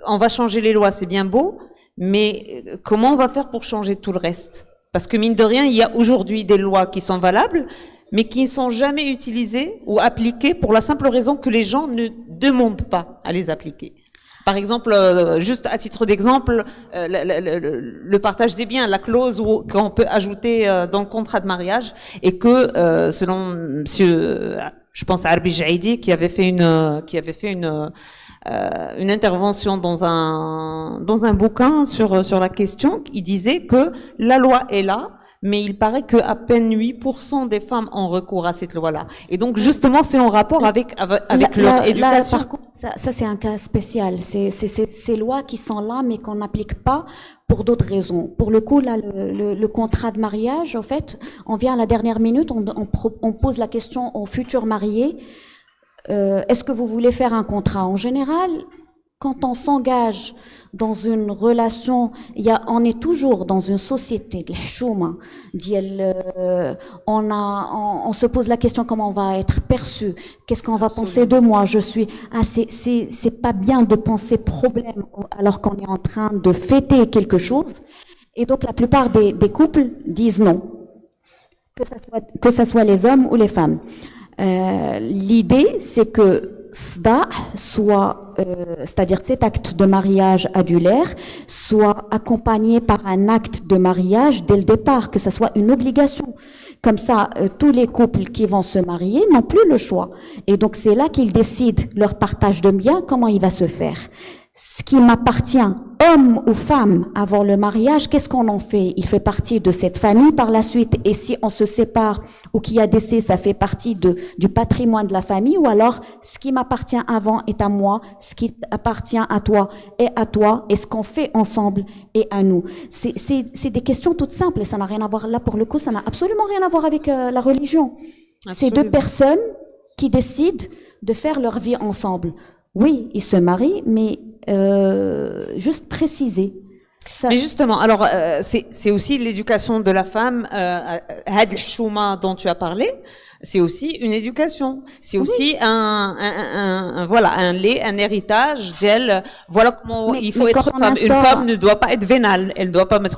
on va changer les lois, c'est bien beau. Mais comment on va faire pour changer tout le reste? Parce que mine de rien, il y a aujourd'hui des lois qui sont valables, mais qui ne sont jamais utilisées ou appliquées pour la simple raison que les gens ne demandent pas à les appliquer. Par exemple, juste à titre d'exemple, le partage des biens, la clause qu'on peut ajouter dans le contrat de mariage, et que selon Monsieur, je pense à Arbi Jaidi, qui avait fait une intervention dans un bouquin sur la question, il disait que la loi est là, mais il paraît que à peine 8% des femmes ont recours à cette loi-là. Et donc justement, c'est en rapport avec leur éducation. Par contre, ça c'est un cas spécial. C'est ces lois qui sont là, mais qu'on n'applique pas pour d'autres raisons. Pour le coup, là, le contrat de mariage, en fait, on vient à la dernière minute, on pose la question aux futurs mariés. Est-ce que vous voulez faire un contrat? En général, quand on s'engage dans une relation, on est toujours dans une société de l'hchouma. On se pose la question comment on va être perçu, qu'est-ce qu'on va penser de moi. C'est pas bien de penser problème alors qu'on est en train de fêter quelque chose. Et donc la plupart des couples disent non, que ça soit les hommes ou les femmes. L'idée, c'est que SDA soit, c'est-à-dire cet acte de mariage adulaire, soit accompagné par un acte de mariage dès le départ, que ça soit une obligation. Comme ça, tous les couples qui vont se marier n'ont plus le choix. Et donc, c'est là qu'ils décident leur partage de biens, comment il va se faire. Ce qui m'appartient, homme ou femme, avant le mariage, qu'est-ce qu'on en fait? Il fait partie de cette famille par la suite. Et si on se sépare ou qu'il y a décès, ça fait partie du patrimoine de la famille. Ou alors, ce qui m'appartient avant est à moi, ce qui appartient à toi est à toi, et ce qu'on fait ensemble est à nous. C'est des questions toutes simples, et ça n'a rien à voir, là pour le coup, ça n'a absolument rien à voir avec la religion. C'est deux personnes qui décident de faire leur vie ensemble. Oui, ils se marient, mais juste préciser. Ça... Mais justement, alors c'est aussi l'éducation de la femme. Had l'hchouma dont tu as parlé, c'est aussi une éducation. C'est aussi un héritage d'elle. Voilà comment il faut être femme. Une femme ne doit pas être vénale. Elle doit pas mettre.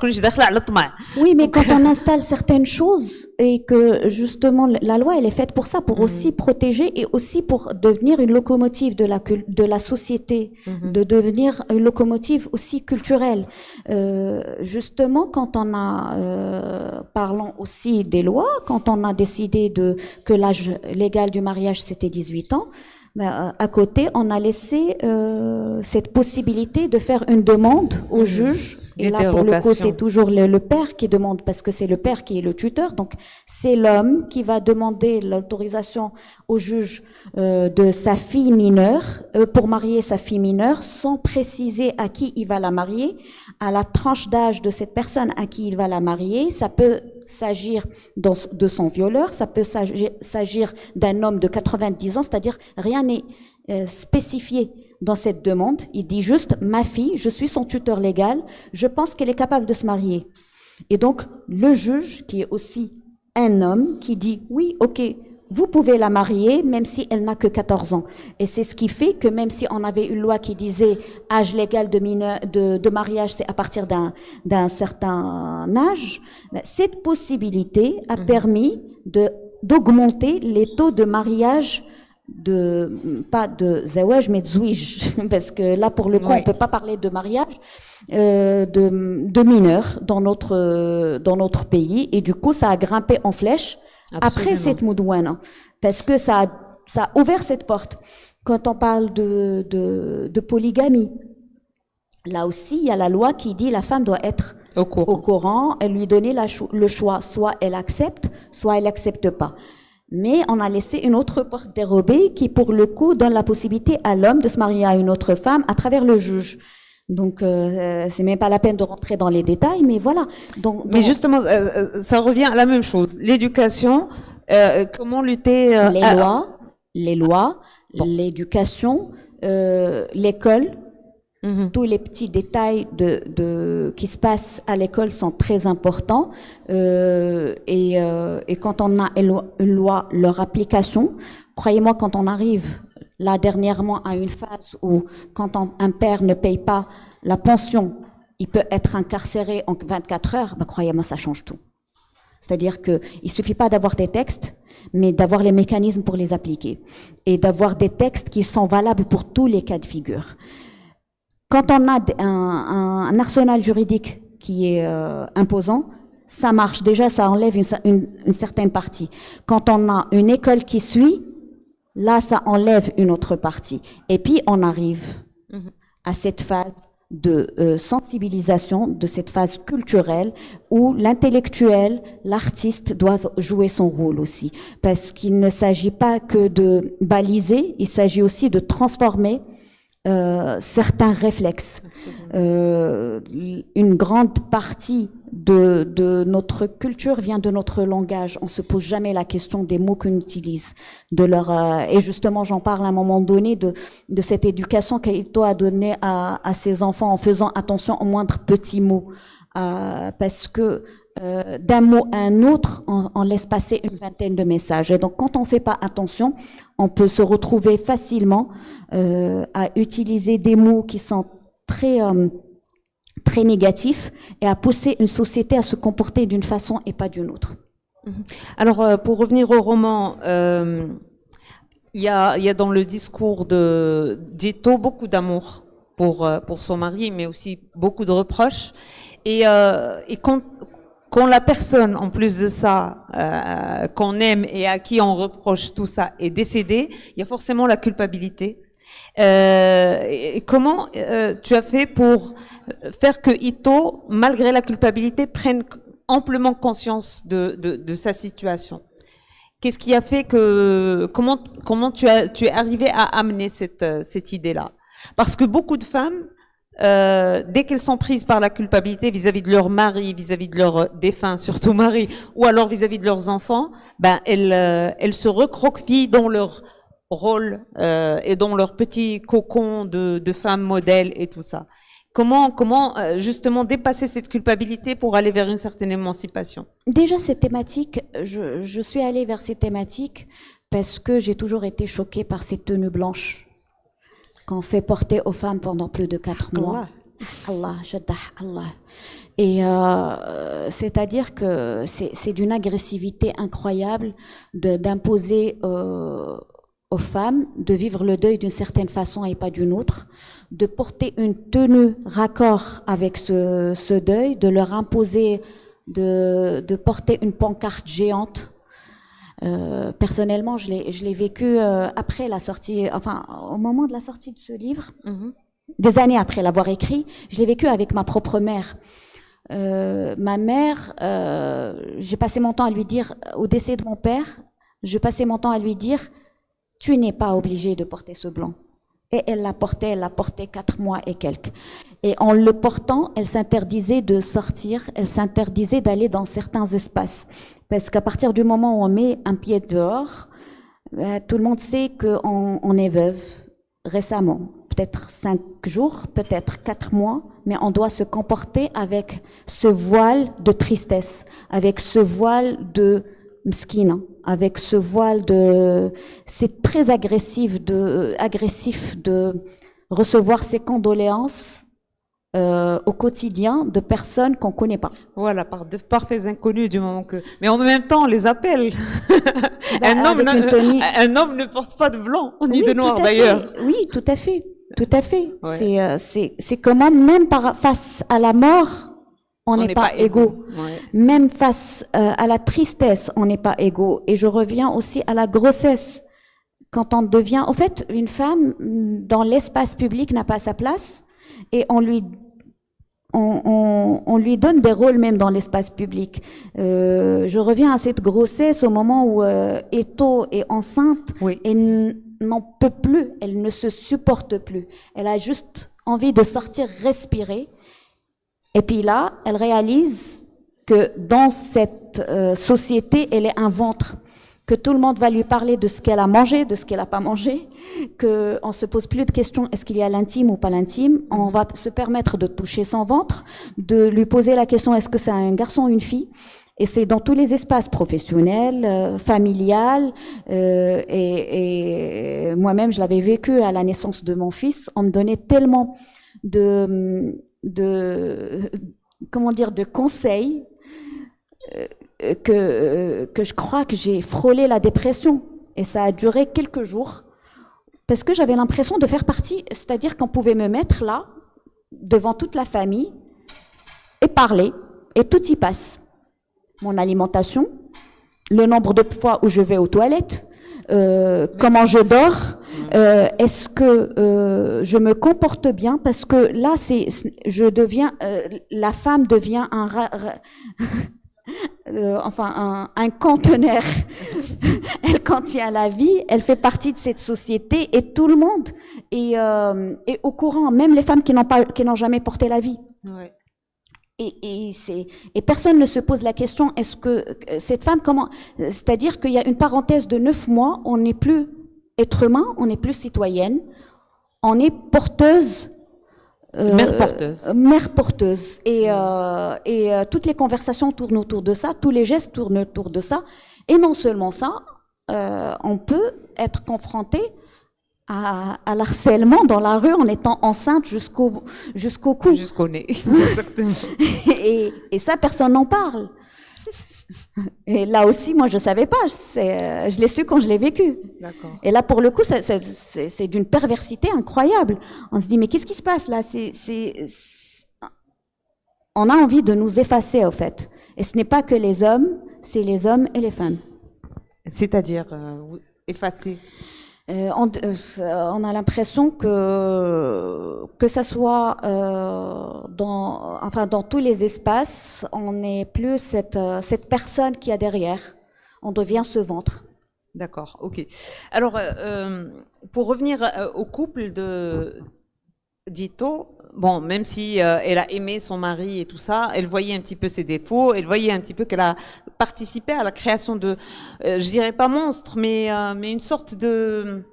Oui, mais quand on installe certaines choses et que justement la loi elle est faite pour ça, pour aussi protéger et aussi pour devenir une locomotive de la société, de devenir une locomotive aussi culturelle. Justement, quand on a parlons aussi des lois, quand on a décidé que l'âge légal du mariage c'était 18 ans, à côté on a laissé cette possibilité de faire une demande au juge Et là, pour le coup, L'interrogation. c'est toujours le père qui demande, parce que c'est le père qui est le tuteur. Donc, c'est l'homme qui va demander l'autorisation au juge de sa fille mineure pour marier sa fille mineure, sans préciser à qui il va la marier, à la tranche d'âge de cette personne à qui il va la marier. Ça peut s'agir de son violeur, ça peut s'agir d'un homme de 90 ans, c'est-à-dire rien n'est spécifié dans cette demande. Il dit juste, ma fille, je suis son tuteur légal, je pense qu'elle est capable de se marier. Et donc, le juge, qui est aussi un homme, qui dit, oui, ok, vous pouvez la marier, même si elle n'a que 14 ans. Et c'est ce qui fait que même si on avait une loi qui disait âge légal de mariage, c'est à partir d'un certain âge, cette possibilité a permis d'augmenter les taux de mariage pas de zawaj, mais de zouij, parce que là, pour le coup, on peut pas parler de mariage de mineurs dans notre pays, et du coup, ça a grimpé en flèche. Après cette moudouane, parce que ça a ouvert cette porte. Quand on parle de polygamie, là aussi, il y a la loi qui dit la femme doit être au courant, elle lui donner le choix, soit elle accepte, soit elle n'accepte pas. Mais on a laissé une autre porte dérobée qui, pour le coup, donne la possibilité à l'homme de se marier à une autre femme à travers le juge. Donc, c'est même pas la peine de rentrer dans les détails, mais voilà. Mais justement, ça revient à la même chose. L'éducation, comment lutter les lois, l'éducation, l'école. Tous les petits détails qui se passent à l'école sont très importants. Et quand on a une loi, leur application, croyez-moi, quand on arrive là dernièrement à une phase où quand un père ne paye pas la pension, il peut être incarcéré en 24 heures, croyez-moi, ça change tout. C'est-à-dire qu'il ne suffit pas d'avoir des textes, mais d'avoir les mécanismes pour les appliquer. Et d'avoir des textes qui sont valables pour tous les cas de figure. Quand on a un arsenal juridique qui est imposant, ça marche. Déjà, ça enlève une certaine partie. Quand on a une école qui suit, là, ça enlève une autre partie. Et puis, on arrive à cette phase de sensibilisation, de cette phase culturelle, où l'intellectuel, l'artiste doivent jouer son rôle aussi. Parce qu'il ne s'agit pas que de baliser, il s'agit aussi de transformer certains réflexes. Une grande partie de notre culture vient de notre langage. On se pose jamais la question des mots qu'on utilise. Et justement, j'en parle à un moment donné de cette éducation qu'Ito a donnée à ses enfants en faisant attention aux moindres petits mots. Parce que d'un mot à un autre, on laisse passer une vingtaine de messages. Et donc, quand on ne fait pas attention, on peut se retrouver facilement à utiliser des mots qui sont très négatifs et à pousser une société à se comporter d'une façon et pas d'une autre. Alors, pour revenir au roman, il y a dans le discours d'Ito beaucoup d'amour pour son mari, mais aussi beaucoup de reproches. Et quand la personne, en plus de ça, qu'on aime et à qui on reproche tout ça, est décédée, il y a forcément la culpabilité. Et comment tu as fait pour faire que Ito, malgré la culpabilité, prenne amplement conscience de sa situation? Qu'est-ce qui a fait comment tu es arrivé à amener cette idée-là? Parce que beaucoup de femmes, dès qu'elles sont prises par la culpabilité vis-à-vis de leur mari, vis-à-vis de leur défunt, surtout mari, ou alors vis-à-vis de leurs enfants, elles se recroquevillent dans leur rôle et dans leur petit cocon de femmes modèles et tout ça. Comment justement dépasser cette culpabilité pour aller vers une certaine émancipation? Déjà, cette thématique, je suis allée vers cette thématique parce que j'ai toujours été choquée par ces tenues blanches qu'on fait porter aux femmes pendant plus de 4 mois. Allah, Jaddah, Allah. Et c'est-à-dire que c'est d'une agressivité incroyable d'imposer aux femmes de vivre le deuil d'une certaine façon et pas d'une autre, de porter une tenue raccord avec ce deuil, de leur imposer de porter une pancarte géante. Personnellement, je l'ai vécu après la sortie, enfin au moment de la sortie de ce livre. des années après l'avoir écrit, je l'ai vécu avec ma propre mère. Ma mère, j'ai passé mon temps à lui dire, au décès de mon père, je passais mon temps à lui dire, tu n'es pas obligé de porter ce blanc. Et elle l'a porté 4 mois et quelques. Et en le portant, elle s'interdisait de sortir, elle s'interdisait d'aller dans certains espaces. Parce qu'à partir du moment où on met un pied dehors, tout le monde sait qu'on est veuve récemment. Peut-être 5 jours, peut-être 4 mois, mais on doit se comporter avec ce voile de tristesse, avec ce voile de mskina, avec ce voile de... C'est très agressif de recevoir ces condoléances au quotidien de personnes qu'on connaît pas. Voilà, par de parfaits inconnus du moment que... Mais en même temps, on les appelle. Ben, un homme ne porte pas de blanc, ni de noir d'ailleurs. Oui, tout à fait. Tout à fait. Ouais. C'est comment, même face à la mort, on n'est pas égaux. Ouais. Même face à la tristesse, on n'est pas égaux. Et je reviens aussi à la grossesse. Quand on devient... En fait, une femme, dans l'espace public, n'a pas sa place. Et on lui donne des rôles même dans l'espace public. Je reviens à cette grossesse au moment où Eto est enceinte et n'en peut plus, elle ne se supporte plus. Elle a juste envie de sortir, respirer. Et puis là, elle réalise que dans cette société, elle est un ventre, que tout le monde va lui parler de ce qu'elle a mangé, de ce qu'elle n'a pas mangé, qu'on ne se pose plus de questions, est-ce qu'il y a l'intime ou pas l'intime. On va se permettre de toucher son ventre, de lui poser la question, est-ce que c'est un garçon ou une fille? Et c'est dans tous les espaces professionnels, familial, et moi-même, je l'avais vécu à la naissance de mon fils. On me donnait tellement de conseils que je crois que j'ai frôlé la dépression. Et ça a duré quelques jours parce que j'avais l'impression de faire partie, c'est-à-dire qu'on pouvait me mettre là, devant toute la famille, et parler, et tout y passe. Mon alimentation, le nombre de fois où je vais aux toilettes, comment je dors, est-ce que je me comporte bien, parce que là, la femme devient un conteneur. Elle contient la vie, elle fait partie de cette société et tout le monde est au courant, même les femmes qui n'ont jamais porté la vie. Ouais. Et personne ne se pose la question, est-ce que cette femme, c'est-à-dire qu'il y a une parenthèse de 9 mois, on n'est plus être humain, on n'est plus citoyenne, on est porteuse. Mère porteuse. Mère porteuse. Et toutes les conversations tournent autour de ça, tous les gestes tournent autour de ça. Et non seulement ça, on peut être confronté à l'harcèlement dans la rue en étant enceinte jusqu'au cou. Jusqu'au nez, exactement. Et ça, personne n'en parle. Et là aussi, moi, je ne savais pas. Je l'ai su quand je l'ai vécu. D'accord. Et là, pour le coup, c'est d'une perversité incroyable. On se dit, mais qu'est-ce qui se passe là? On a envie de nous effacer, au fait. Et ce n'est pas que les hommes, c'est les hommes et les femmes. C'est-à-dire effacer. On a l'impression que ça soit dans tous les espaces, on n'est plus cette personne qui a derrière. On devient ce ventre. D'accord, ok. Alors, pour revenir au couple d'Ito, bon, même si elle a aimé son mari et tout ça, elle voyait un petit peu ses défauts, elle voyait un petit peu qu'elle a participé à la création de, je dirais pas monstre, mais une sorte de,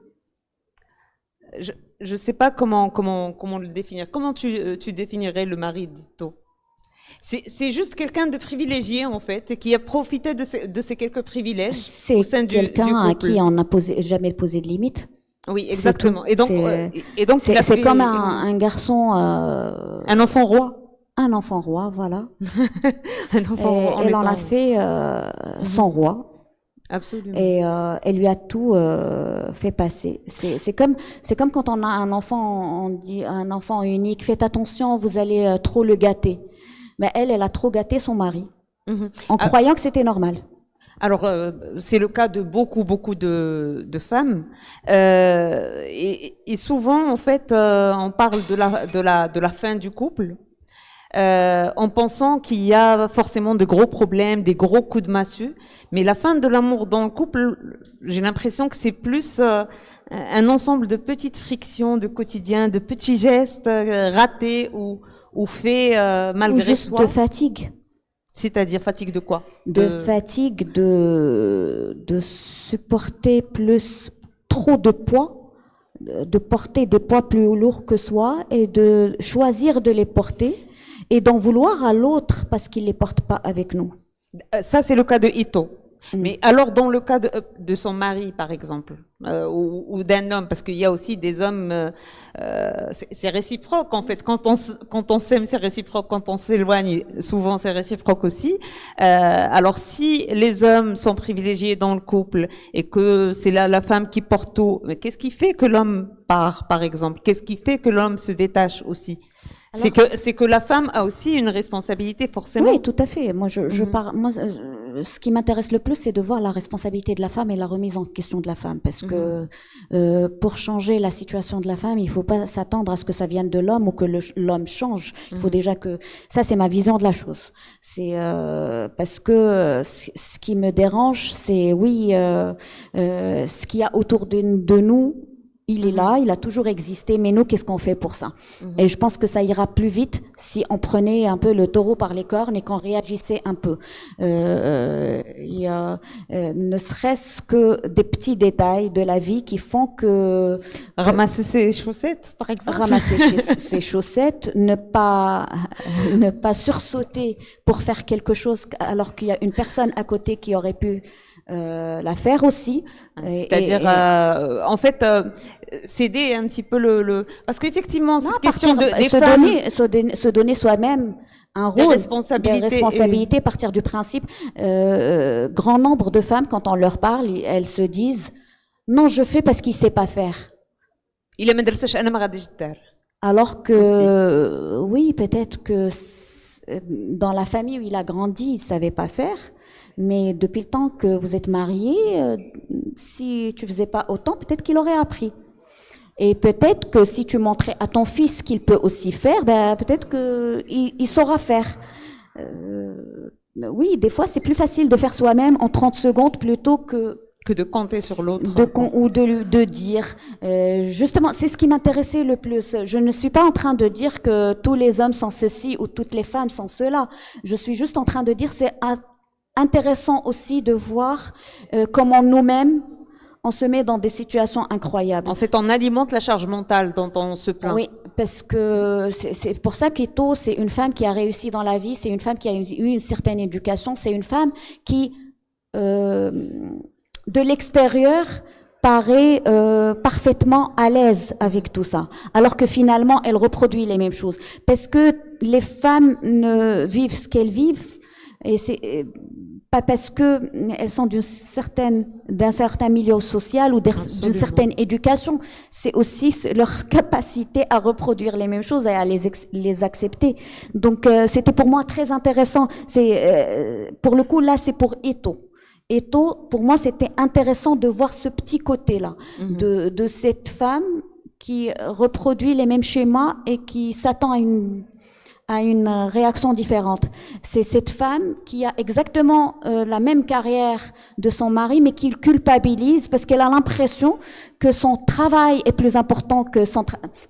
je sais pas comment le définir. Comment tu définirais le mari d'Ito? C'est juste quelqu'un de privilégié en fait, et qui a profité de ces quelques privilèges au sein du couple. C'est quelqu'un à qui on n'a jamais posé de limite. Oui, exactement. Et donc, c'est comme un garçon. Un enfant roi. Un enfant roi, voilà. Un enfant roi. Elle en a fait son roi. Absolument. Et elle lui a tout fait passer. C'est comme quand on a un enfant, on dit à un enfant unique, faites attention, vous allez trop le gâter. Mais elle a trop gâté son mari, en croyant que c'était normal. Alors, c'est le cas de beaucoup de femmes. Et souvent, en fait, on parle de la fin du couple, en pensant qu'il y a forcément de gros problèmes, des gros coups de massue. Mais la fin de l'amour dans le couple, j'ai l'impression que c'est plus un ensemble de petites frictions, de quotidien, de petits gestes ratés ou faits Ou malgré juste soi. de fatigue. C'est-à-dire fatigue de quoi? De fatigue, de supporter trop de poids, de porter des poids plus lourds que soi et de choisir de les porter et d'en vouloir à l'autre parce qu'il les porte pas avec nous. Ça, c'est le cas de Ito. Mais alors, dans le cas de son mari, par exemple, ou d'un homme, parce qu'il y a aussi des hommes, c'est réciproque en fait. Quand on s'aime, c'est réciproque. Quand on s'éloigne, souvent c'est réciproque aussi. Alors, si les hommes sont privilégiés dans le couple et que c'est la femme qui porte tout, mais qu'est-ce qui fait que l'homme part, par exemple? Qu'est-ce qui fait que l'homme se détache aussi? C'est que la femme a aussi une responsabilité, forcément. Oui, tout à fait. Moi, ce qui m'intéresse le plus, c'est de voir la responsabilité de la femme et la remise en question de la femme. Parce que pour changer la situation de la femme, il ne faut pas s'attendre à ce que ça vienne de l'homme ou que l'homme change. Il faut déjà que... Ça, c'est ma vision de la chose. C'est parce que ce qui me dérange, c'est, oui, ce qu'il y a autour de nous. Il est là, il a toujours existé, mais nous, qu'est-ce qu'on fait pour ça? Et je pense que ça ira plus vite si on prenait un peu le taureau par les cornes et qu'on réagissait un peu. Ne serait-ce que des petits détails de la vie qui font que... Ramasser ses chaussettes, par exemple. Ramasser ses chaussettes, ne pas sursauter pour faire quelque chose alors qu'il y a une personne à côté qui aurait pu la faire aussi. C'est-à-dire, en fait, céder un petit peu parce qu'effectivement, cette question se donner soi-même un rôle, des responsabilités, partir du principe. Grand nombre de femmes, quand on leur parle, elles se disent non, je fais parce qu'il sait pas faire. Alors que oui, peut-être que dans la famille où il a grandi, il savait pas faire. Mais depuis le temps que vous êtes mariés, si tu faisais pas autant, peut-être qu'il aurait appris. Et peut-être que si tu montrais à ton fils qu'il peut aussi faire, ben peut-être qu'il saura faire. Oui, des fois c'est plus facile de faire soi-même en 30 secondes plutôt que de compter sur l'autre. Ou de dire. Justement, c'est ce qui m'intéressait le plus. Je ne suis pas en train de dire que tous les hommes sont ceci ou toutes les femmes sont cela. Je suis juste en train de dire c'est intéressant aussi de voir comment nous-mêmes on se met dans des situations incroyables. En fait, on alimente la charge mentale dont on se plaint. Oui, parce que c'est pour ça qu'Ito, c'est une femme qui a réussi dans la vie, c'est une femme qui a eu une certaine éducation, c'est une femme qui, de l'extérieur, paraît parfaitement à l'aise avec tout ça, alors que finalement, elle reproduit les mêmes choses. Parce que les femmes ne vivent ce qu'elles vivent, et c'est pas parce que elles sont d'un certain milieu social ou d'une certaine éducation, c'est aussi leur capacité à reproduire les mêmes choses et à les accepter. Donc c'était pour moi très intéressant. Pour le coup là, c'est pour Ito. Ito, pour moi, c'était intéressant de voir ce petit côté-là de cette femme qui reproduit les mêmes schémas et qui s'attend à une réaction différente. C'est cette femme qui a exactement la même carrière de son mari, mais qui culpabilise parce qu'elle a l'impression que son travail est plus important que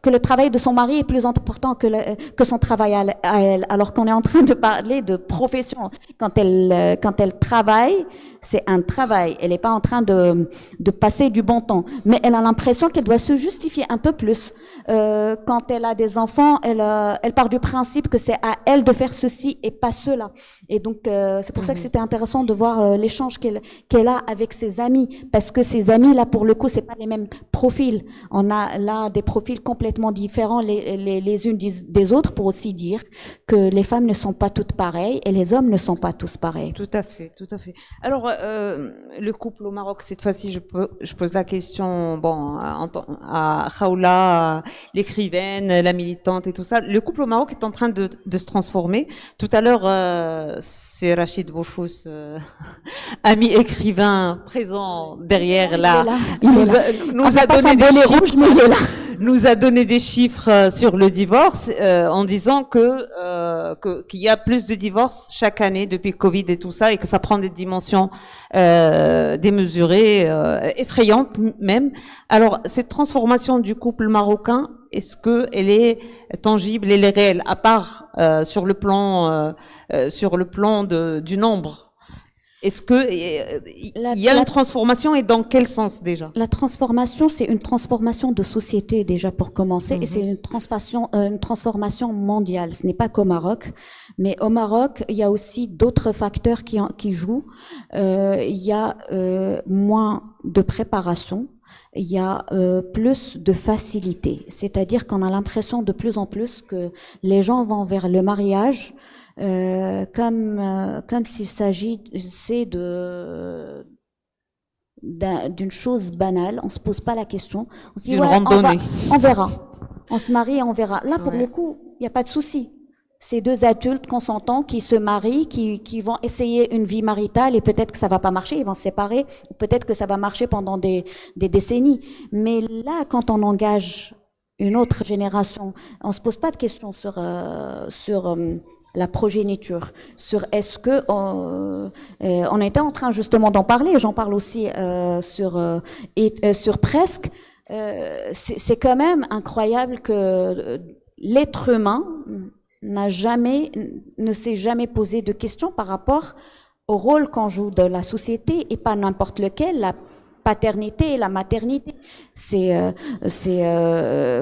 le travail de son mari est plus important que son travail à elle. Alors qu'on est en train de parler de profession. Quand elle travaille, c'est un travail. Elle n'est pas en train de passer du bon temps. Mais elle a l'impression qu'elle doit se justifier un peu plus. Quand elle a des enfants, elle part du principe que c'est à elle de faire ceci et pas cela. Et donc, c'est pour ça que c'était intéressant de voir l'échange qu'elle a avec ses amis. Parce que ses amis, là, pour le coup, c'est pas les mêmes profils. On a là des profils complètement différents les unes des autres pour aussi dire que les femmes ne sont pas toutes pareilles et les hommes ne sont pas tous pareils. Tout à fait, tout à fait. Alors, le couple au Maroc, cette fois-ci, je pose la question, bon, à Khaoula, l'écrivaine, la militante et tout ça. Le couple au Maroc est en train de se transformer. Tout à l'heure, c'est Rachid Boufous, ami écrivain présent derrière là, nous a donné des chiffres. Rouge, mais il est là. Nous a donné des chiffres sur le divorce en disant qu'il y a plus de divorces chaque année depuis le Covid et tout ça, et que ça prend des dimensions démesurées, effrayantes même. Alors, cette transformation du couple marocain, est-ce que elle est tangible, elle est réelle, à part sur le plan du nombre? Est-ce que il y a une transformation, et dans quel sens déjà? La transformation, c'est une transformation de société déjà pour commencer, et c'est une transformation mondiale. Ce n'est pas qu'au Maroc, mais au Maroc, il y a aussi d'autres facteurs qui jouent. Il y a moins de préparation, il y a plus de facilité. C'est-à-dire qu'on a l'impression de plus en plus que les gens vont vers le mariage comme s'il s'agissait d'une chose banale. On se pose pas la question. On se dit ouais, on verra. On se marie et on verra. Là, pour le coup, il n'y a pas de souci. C'est deux adultes consentants qui se marient, qui vont essayer une vie maritale, et peut-être que ça va pas marcher, ils vont se séparer, ou peut-être que ça va marcher pendant des décennies. Mais là, quand on engage une autre génération, on se pose pas de questions sur la progéniture, sur est-ce que on était en train justement d'en parler, j'en parle aussi sur Presque. C'est quand même incroyable que l'être humain ne s'est jamais posé de questions par rapport au rôle qu'on joue dans la société, et pas n'importe lequel, la paternité et la maternité.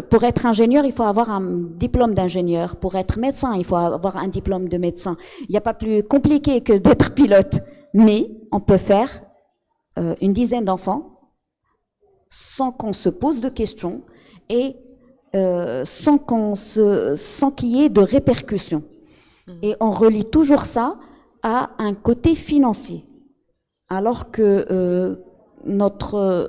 Pour être ingénieur, il faut avoir un diplôme d'ingénieur. Pour être médecin, il faut avoir un diplôme de médecin. Il n'y a pas plus compliqué que d'être pilote. Mais on peut faire une dizaine d'enfants sans qu'on se pose de questions et sans qu'il y ait de répercussions. Et on relie toujours ça à un côté financier. Alors que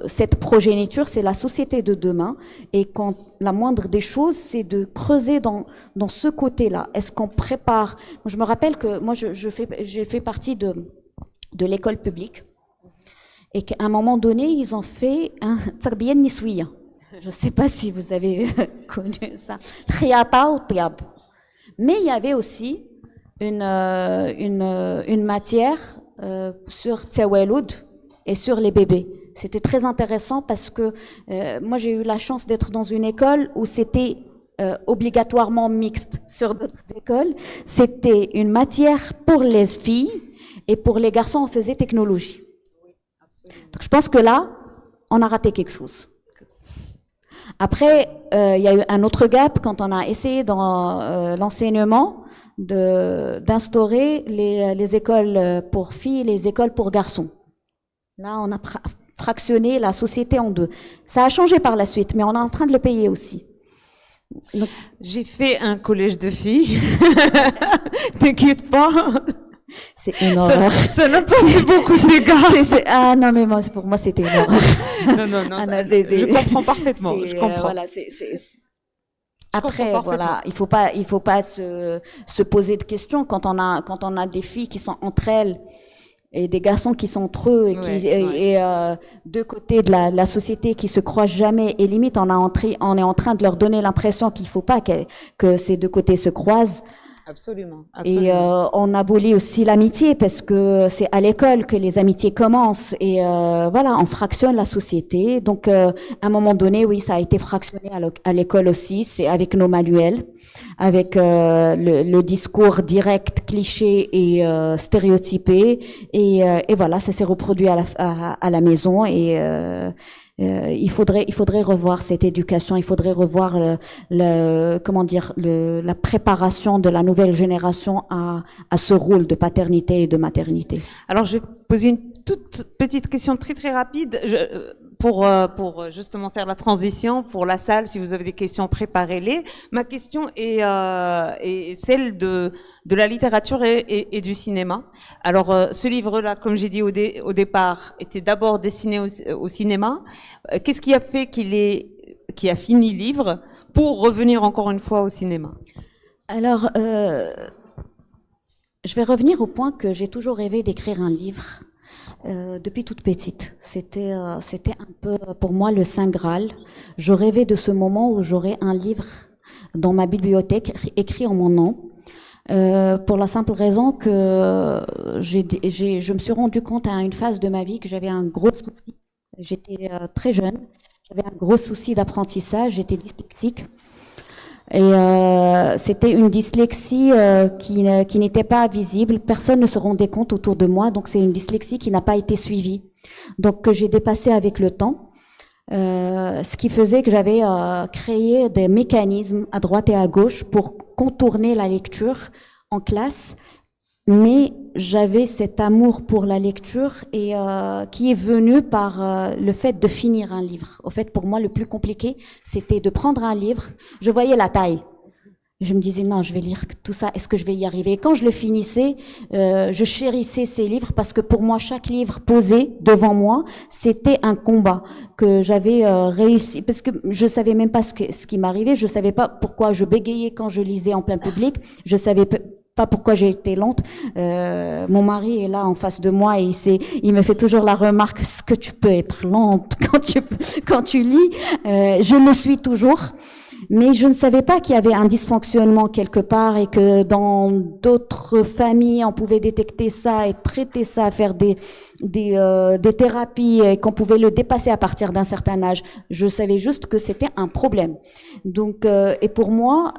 cette progéniture, c'est la société de demain, et quand la moindre des choses, c'est de creuser dans ce côté-là. Est-ce qu'on prépare? Je me rappelle que moi, j'ai fait partie de l'école publique, et qu'à un moment donné, ils ont fait un tarbiya niswiya. Je ne sais pas si vous avez connu ça. Khiyata ou tiab. Mais il y avait aussi une matière sur Tawaloud et sur les bébés. C'était très intéressant parce que moi j'ai eu la chance d'être dans une école où c'était obligatoirement mixte. Sur d'autres écoles, c'était une matière pour les filles, et pour les garçons on faisait technologie. Donc je pense que là, on a raté quelque chose. Après, il y a eu un autre gap quand on a essayé dans l'enseignement d'instaurer les écoles pour filles et les écoles pour garçons. Là, on a fractionné la société en deux. Ça a changé par la suite, mais on est en train de le payer aussi. Donc, j'ai fait un collège de filles. T'inquiète pas. C'est une horreur. Ça n'a pas fait beaucoup de dégâts. Ah non, mais pour moi, c'était une horreur. Non, je comprends parfaitement. Je comprends. Voilà, après, voilà, il faut pas se poser de questions quand on a des filles qui sont entre elles et des garçons qui sont entre eux, et deux côtés de la société qui se croisent jamais, et limite on est en train de leur donner l'impression qu'il faut pas que ces deux côtés se croisent. Absolument. Et on abolit aussi l'amitié, parce que c'est à l'école que les amitiés commencent, et voilà, on fractionne la société. Donc à un moment donné, oui, ça a été fractionné à l'école aussi. C'est avec nos manuels, avec le discours direct, cliché et stéréotypé, et voilà, ça s'est reproduit à la maison, et il faudrait revoir cette éducation, il faudrait revoir la préparation de la nouvelle génération à ce rôle de paternité et de maternité. Alors, je vais poser une toute petite question très très rapide pour justement faire la transition pour la salle. Si vous avez des questions, préparez-les. Ma question est celle de la littérature et du cinéma. Alors, ce livre-là, comme j'ai dit au départ, était d'abord destiné au cinéma. Qu'est-ce qui a fait qu'il a fini le livre pour revenir encore une fois au cinéma? Alors, je vais revenir au point que j'ai toujours rêvé d'écrire un livre depuis toute petite. C'était un peu pour moi le Saint Graal. Je rêvais de ce moment où j'aurais un livre dans ma bibliothèque écrit en mon nom. Pour la simple raison que je me suis rendu compte à une phase de ma vie que j'avais un gros souci. J'étais très jeune, j'avais un gros souci d'apprentissage, j'étais dyslexique. Et c'était une dyslexie qui n'était pas visible, personne ne se rendait compte autour de moi, donc c'est une dyslexie qui n'a pas été suivie, donc que j'ai dépassé avec le temps. Ce qui faisait que j'avais créé des mécanismes à droite et à gauche pour contourner la lecture en classe, mais j'avais cet amour pour la lecture et qui est venu par le fait de finir un livre. Au fait, pour moi, le plus compliqué, c'était de prendre un livre. Je voyais la taille. Je me disais, non, je vais lire tout ça, est-ce que je vais y arriver? Et quand je le finissais, je chérissais ces livres parce que pour moi, chaque livre posé devant moi, c'était un combat que j'avais réussi. Parce que je savais même pas ce qui m'arrivait, je savais pas pourquoi je bégayais quand je lisais en plein public, je savais pas pourquoi j'ai été lente. Mon mari est là en face de moi et il me fait toujours la remarque, est-ce que tu peux être lente quand tu lis? Je le suis toujours. Mais je ne savais pas qu'il y avait un dysfonctionnement quelque part et que dans d'autres familles, on pouvait détecter ça et traiter ça, faire des thérapies et qu'on pouvait le dépasser à partir d'un certain âge. Je savais juste que c'était un problème. Donc, et pour moi,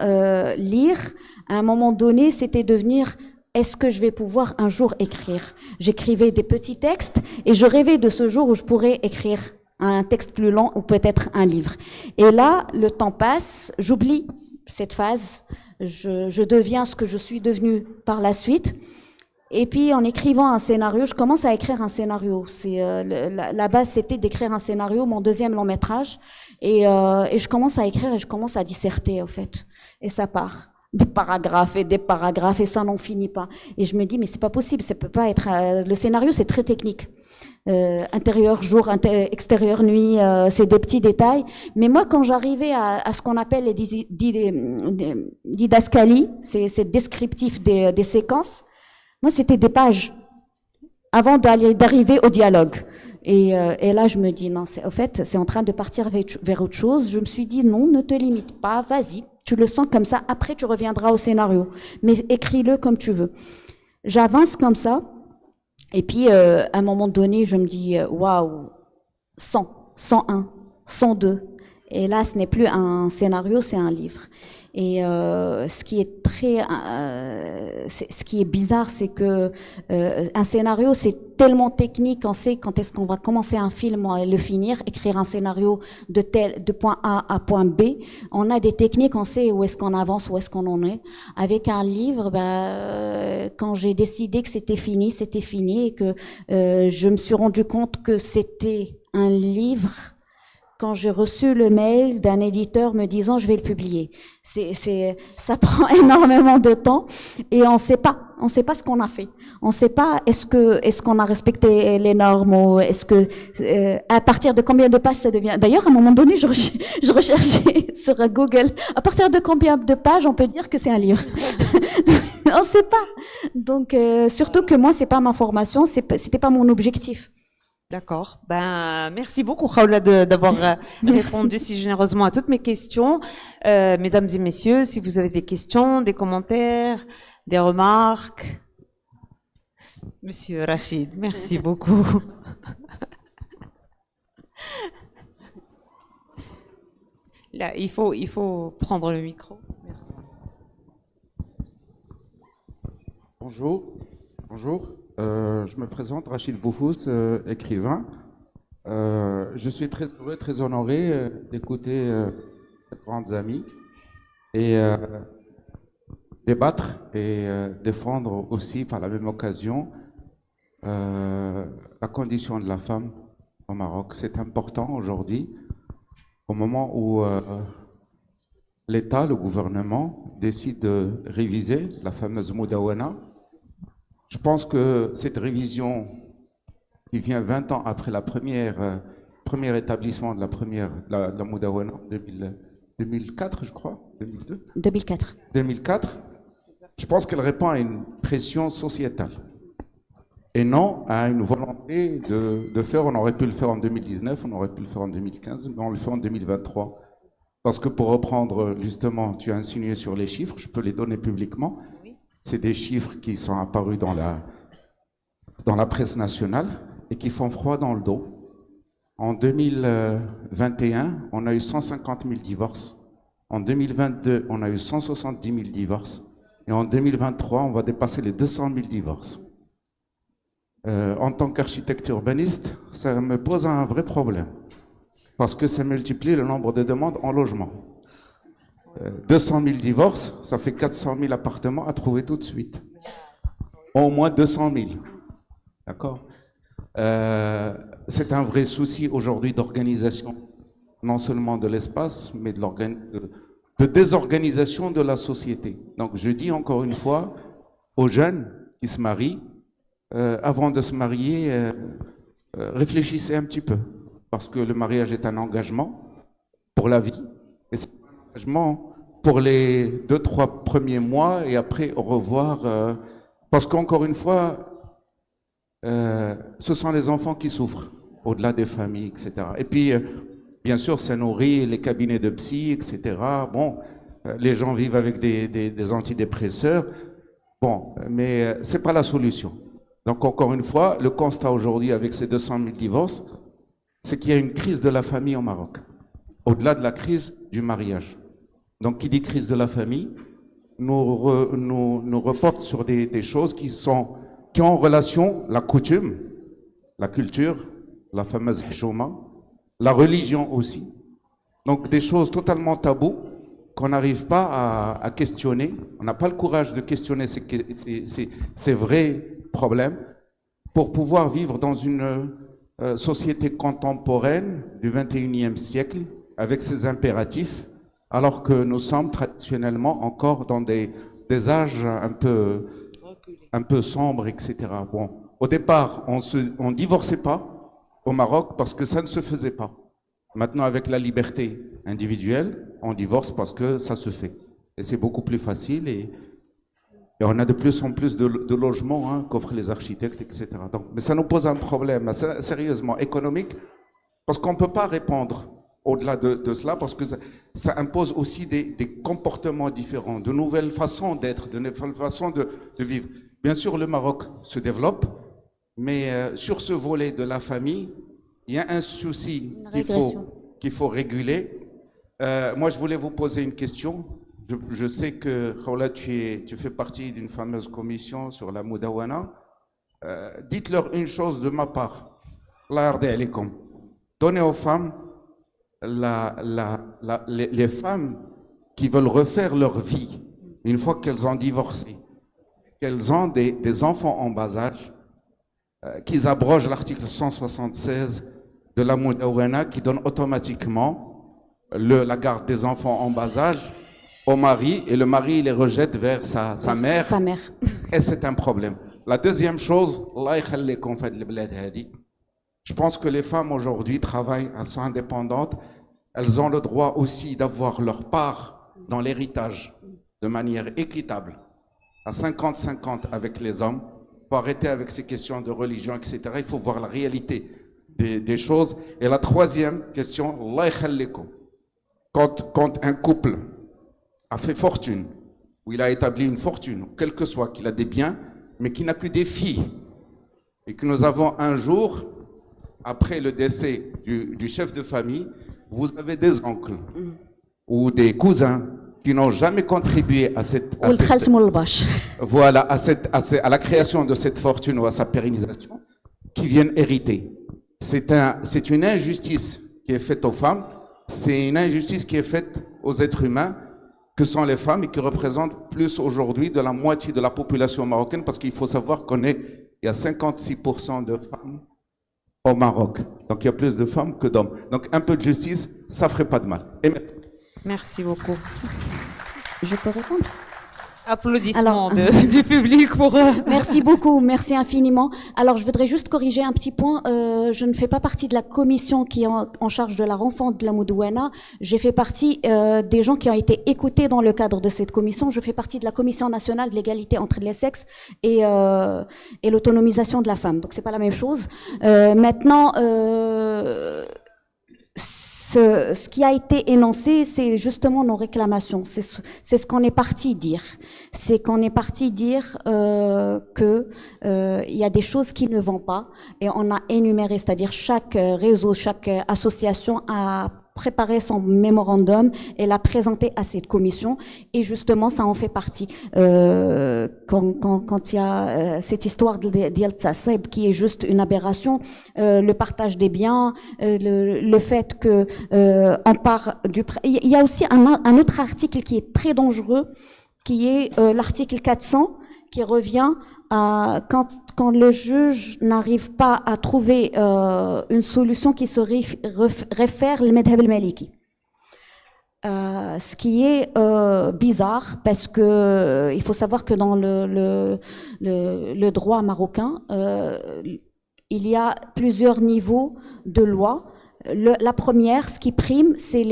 lire, à un moment donné, c'était devenir est-ce que je vais pouvoir un jour écrire? J'écrivais des petits textes et je rêvais de ce jour où je pourrais écrire un texte plus long ou peut-être un livre. Et là, le temps passe, j'oublie cette phase, je deviens ce que je suis devenue par la suite. Et puis, en écrivant un scénario, je commence à écrire un scénario. La base, c'était d'écrire un scénario, mon deuxième long métrage. Et je commence à écrire et je commence à disserter, en fait. Et ça part. Des paragraphes et ça n'en finit pas. Et je me dis, mais c'est pas possible, ça peut pas être... le scénario, c'est très technique. Intérieur jour, extérieur nuit, c'est des petits détails. Mais moi, quand j'arrivais à ce qu'on appelle les didascalies, c'est descriptif des séquences, moi, c'était des pages avant d'arriver au dialogue. Et là, je me dis, non, au fait, c'est en train de partir vers autre chose. Je me suis dit, non, ne te limite pas, vas-y, tu le sens comme ça, après tu reviendras au scénario, mais écris-le comme tu veux. J'avance comme ça, et puis à un moment donné, je me dis, waouh, 100, 101, 102. Et là, ce n'est plus un scénario, c'est un livre. Et ce qui est ce qui est bizarre, c'est que un scénario, c'est tellement technique. On sait quand est-ce qu'on va commencer un film et le finir, écrire un scénario de point A à point B. On a des techniques, on sait où est-ce qu'on avance, où est-ce qu'on en est. Avec un livre, quand j'ai décidé que c'était fini et que je me suis rendu compte que c'était un livre. Quand j'ai reçu le mail d'un éditeur me disant je vais le publier, ça prend énormément de temps et on sait pas ce qu'on a fait, on sait pas est-ce qu'on a respecté les normes ou est-ce que à partir de combien de pages ça devient. D'ailleurs à un moment donné je recherchais sur Google à partir de combien de pages on peut dire que c'est un livre. On sait pas. Donc surtout que moi c'est pas ma formation, c'était pas mon objectif. D'accord. Ben, merci beaucoup, Khawla, d'avoir répondu si généreusement à toutes mes questions. Mesdames et messieurs, si vous avez des questions, des commentaires, des remarques. Monsieur Rachid, merci beaucoup. Là, il faut prendre le micro. Merci. Bonjour. Je me présente, Rachid Boufous, écrivain. Je suis très heureux, très honoré d'écouter de grands amis et débattre et défendre aussi par la même occasion la condition de la femme au Maroc. C'est important aujourd'hui, au moment où l'État, le gouvernement, décide de réviser la fameuse Moudawana. Je pense que cette révision, qui vient 20 ans après la premier établissement de la Moudawana en 2004, je crois, 2002, 2004. 2004, je pense qu'elle répond à une pression sociétale et non à une volonté de faire. On aurait pu le faire en 2019, on aurait pu le faire en 2015, mais on le fait en 2023. Parce que pour reprendre, justement, tu as insinué sur les chiffres, je peux les donner publiquement. C'est des chiffres qui sont apparus dans la presse nationale et qui font froid dans le dos. En 2021, on a eu 150 000 divorces. En 2022, on a eu 170 000 divorces. Et en 2023, on va dépasser les 200 000 divorces. En tant qu'architecte urbaniste, ça me pose un vrai problème. Parce que ça multiplie le nombre de demandes en logement. 200 000 divorces, ça fait 400 000 appartements à trouver tout de suite. Au moins 200 000. D'accord ? C'est un vrai souci aujourd'hui d'organisation, non seulement de l'espace, mais de désorganisation de la société. Donc je dis encore une fois aux jeunes qui se marient, avant de se marier, réfléchissez un petit peu, parce que le mariage est un engagement pour la vie, et c'est un engagement pour les 2-3 premiers mois, et après au revoir, parce qu'encore une fois, ce sont les enfants qui souffrent, au-delà des familles, etc. Et puis, bien sûr, ça nourrit les cabinets de psy, etc. Bon, les gens vivent avec des antidépresseurs, bon, mais c'est pas la solution. Donc, encore une fois, le constat aujourd'hui avec ces 200 000 divorces, c'est qu'il y a une crise de la famille au Maroc, au-delà de la crise du mariage. Donc, qui dit crise de la famille, nous reporte sur des choses qui ont en relation la coutume, la culture, la fameuse hchouma, la religion aussi. Donc des choses totalement taboues qu'on n'arrive pas à questionner. On n'a pas le courage de questionner ces vrais problèmes pour pouvoir vivre dans une société contemporaine du 21e siècle avec ses impératifs, alors que nous sommes traditionnellement encore dans des âges un peu sombres, etc. Bon, au départ, on divorçait pas au Maroc parce que ça ne se faisait pas. Maintenant, avec la liberté individuelle, on divorce parce que ça se fait. Et c'est beaucoup plus facile et on a de plus en plus de logements qu'offrent les architectes, etc. Donc, mais ça nous pose un problème, sérieusement, économique, parce qu'on ne peut pas répondre au-delà de cela, parce que ça impose aussi des comportements différents, de nouvelles façons d'être, de nouvelles façons de vivre. Bien sûr, le Maroc se développe, mais sur ce volet de la famille, il y a un souci qu'il faut réguler. Moi, je voulais vous poser une question. Je sais que, Khawla, tu fais partie d'une fameuse commission sur la Moudawana. Dites-leur une chose de ma part. Allah yardi alaykoum. Donnez aux femmes, les femmes qui veulent refaire leur vie, une fois qu'elles ont divorcé, qu'elles ont des enfants en bas âge, qu'ils abrogent l'article 176 de la Moudawana qui donne automatiquement la garde des enfants en bas âge au mari, et le mari les rejette vers sa mère. Sa mère. Et c'est un problème. La deuxième chose, Allah yakhallikum fad al-blad hadi. Je pense que les femmes aujourd'hui travaillent, elles sont indépendantes, elles ont le droit aussi d'avoir leur part dans l'héritage de manière équitable, à 50-50 avec les hommes. Il faut arrêter avec ces questions de religion, etc. Il faut voir la réalité des choses. Et la troisième question, Allah yakhallikum. Quand un couple a fait fortune, ou il a établi une fortune, quel que soit, qu'il a des biens, mais qui n'a que des filles, et que nous avons un jour, après le décès du chef de famille, vous avez des oncles ou des cousins qui n'ont jamais contribué à la création de cette fortune ou à sa pérennisation, qui viennent hériter. C'est une injustice qui est faite aux femmes, c'est une injustice qui est faite aux êtres humains, que sont les femmes, et qui représentent plus aujourd'hui de la moitié de la population marocaine, parce qu'il faut savoir il y a 56% de femmes au Maroc. Donc il y a plus de femmes que d'hommes. Donc un peu de justice, ça ferait pas de mal. Et merci. Merci beaucoup. Je peux répondre? Applaudissements du public pour... Merci beaucoup, merci infiniment. Alors, je voudrais juste corriger un petit point. Je ne fais pas partie de la commission qui est en charge de la rencontre de la Moudouana. J'ai fait partie des gens qui ont été écoutés dans le cadre de cette commission. Je fais partie de la Commission nationale de l'égalité entre les sexes et l'autonomisation de la femme. Donc, c'est pas la même chose. Maintenant... Ce qui a été énoncé, c'est justement nos réclamations. C'est ce qu'on est parti dire. C'est qu'on est parti dire que il y a des choses qui ne vont pas, et on a énuméré, c'est-à-dire chaque réseau, chaque association a préparé son mémorandum et l'a présenté à cette commission, et justement ça en fait partie. Quand il y a cette histoire d'Yel Tsasseb qui est juste une aberration, le partage des biens, le fait que on part du... Il y a aussi un autre article qui est très dangereux, qui est l'article 400, qui revient à quand le juge n'arrive pas à trouver une solution qui se réfère le madhab al-maliki. Ce qui est bizarre, parce que il faut savoir que dans le droit marocain, il y a plusieurs niveaux de loi. La première, ce qui prime, c'est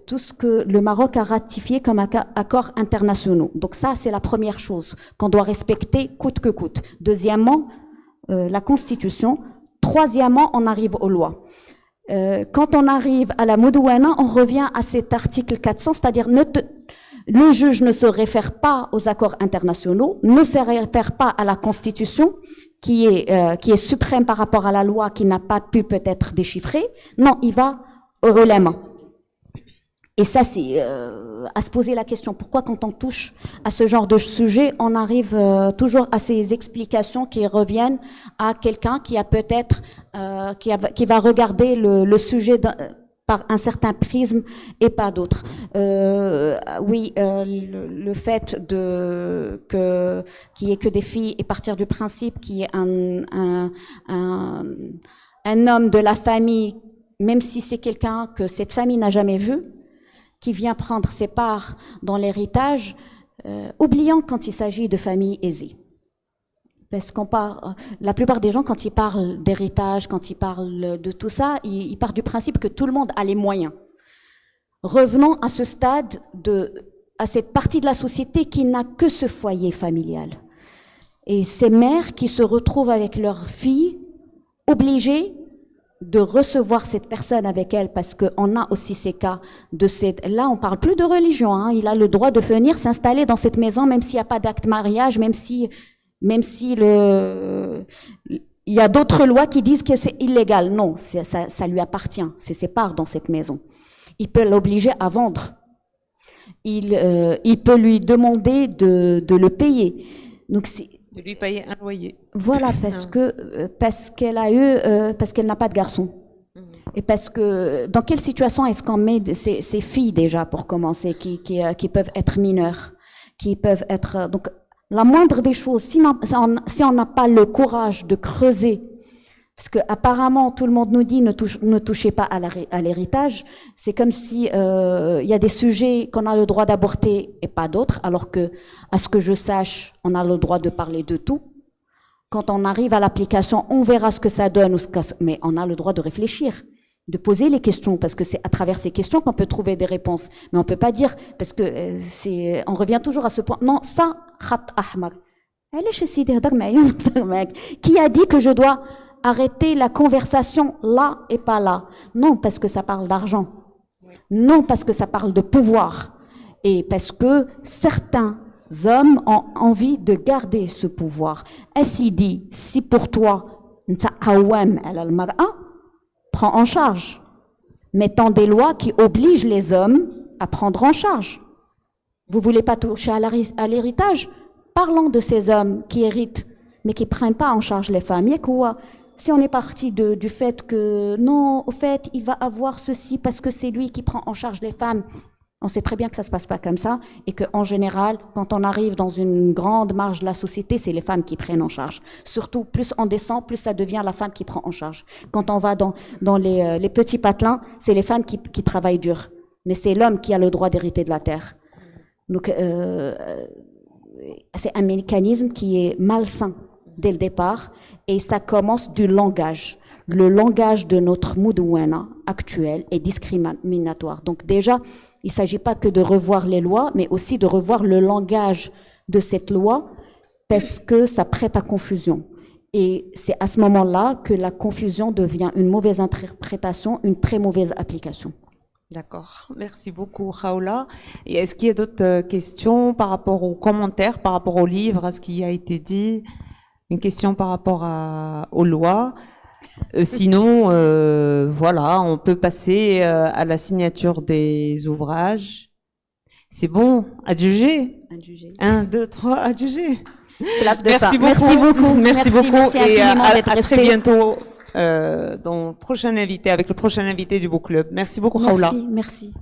tout ce que le Maroc a ratifié comme accords internationaux. Donc ça, c'est la première chose qu'on doit respecter coûte que coûte. Deuxièmement, la Constitution. Troisièmement, on arrive aux lois. Quand on arrive à la Moudouana, on revient à cet article 400, c'est-à-dire le juge ne se réfère pas aux accords internationaux, ne se réfère pas à la Constitution, qui est suprême par rapport à la loi, qui n'a pas pu peut-être déchiffrer. Non, il va au ulama. Et ça, c'est à se poser la question. Pourquoi, quand on touche à ce genre de sujet, on arrive toujours à ces explications qui reviennent à quelqu'un qui a peut-être, qui va regarder le sujet par un certain prisme et pas d'autre. Oui, le fait qu'il y ait que des filles, et partir du principe qu'il y ait un homme de la famille, même si c'est quelqu'un que cette famille n'a jamais vu, qui vient prendre ses parts dans l'héritage, oubliant quand il s'agit de familles aisées. Parce la plupart des gens, quand ils parlent d'héritage, quand ils parlent de tout ça, ils partent du principe que tout le monde a les moyens. Revenons à ce stade, à cette partie de la société qui n'a que ce foyer familial. Et ces mères qui se retrouvent avec leurs filles, obligées de recevoir cette personne avec elle, parce qu'on a aussi ces cas là on parle plus de religion, hein, il a le droit de venir s'installer dans cette maison, même s'il n'y a pas d'acte de mariage, même si il y a d'autres lois qui disent que c'est illégal. Non, ça lui appartient, c'est ses parts dans cette maison. Il peut l'obliger à vendre. Il peut lui demander de le payer. Donc de lui payer un loyer. Voilà, parce qu'elle n'a pas de garçon. Et parce que dans quelle situation est-ce qu'on met ces filles déjà, pour commencer, qui peuvent être mineures, qui peuvent être donc la moindre des choses, si on n'a pas le courage de creuser, parce que apparemment tout le monde nous dit ne touchez pas à l'héritage, c'est comme si il y a des sujets qu'on a le droit d'aborder et pas d'autres, alors que, à ce que je sache, on a le droit de parler de tout. Quand on arrive à l'application, on verra ce que ça donne, mais on a le droit de réfléchir, de poser les questions, parce que c'est à travers ces questions qu'on peut trouver des réponses. Mais on peut pas dire, parce que on revient toujours à ce point. Non, ça, khat ahmar. Qui a dit que je dois arrêter la conversation là et pas là? Non, parce que ça parle d'argent. Non, parce que ça parle de pouvoir. Et parce que certains hommes ont envie de garder ce pouvoir. Ainsi dit, si pour toi, prends en charge, mettant des lois qui obligent les hommes à prendre en charge. Vous voulez pas toucher à l'héritage? Parlons de ces hommes qui héritent, mais qui prennent pas en charge les femmes. Si on est parti du fait que non, au fait, il va avoir ceci parce que c'est lui qui prend en charge les femmes. On sait très bien que ça se passe pas comme ça, et qu'en général, quand on arrive dans une grande marge de la société, c'est les femmes qui prennent en charge. Surtout, plus on descend, plus ça devient la femme qui prend en charge. Quand on va dans les petits patelins, c'est les femmes qui travaillent dur. mais c'est l'homme qui a le droit d'hériter de la terre. Donc, c'est un mécanisme qui est malsain dès le départ, et ça commence du langage. Le langage de notre Moudouana actuel est discriminatoire. Donc déjà, il ne s'agit pas que de revoir les lois, mais aussi de revoir le langage de cette loi, parce que ça prête à confusion. Et c'est à ce moment-là que la confusion devient une mauvaise interprétation, une très mauvaise application. D'accord, merci beaucoup Khaoula. Et est-ce qu'il y a d'autres questions par rapport aux commentaires, par rapport au livre, à ce qui a été dit? Une question par rapport aux lois? Sinon, voilà, on peut passer à la signature des ouvrages. C'est bon, adjugé? Adjugé. 1, 2, 3, adjugé. Merci beaucoup. Merci beaucoup. Merci Et infiniment d'être à très resté. bientôt dans le prochain invité, avec le prochain invité du Book Club. Merci beaucoup, Khaoula. Merci.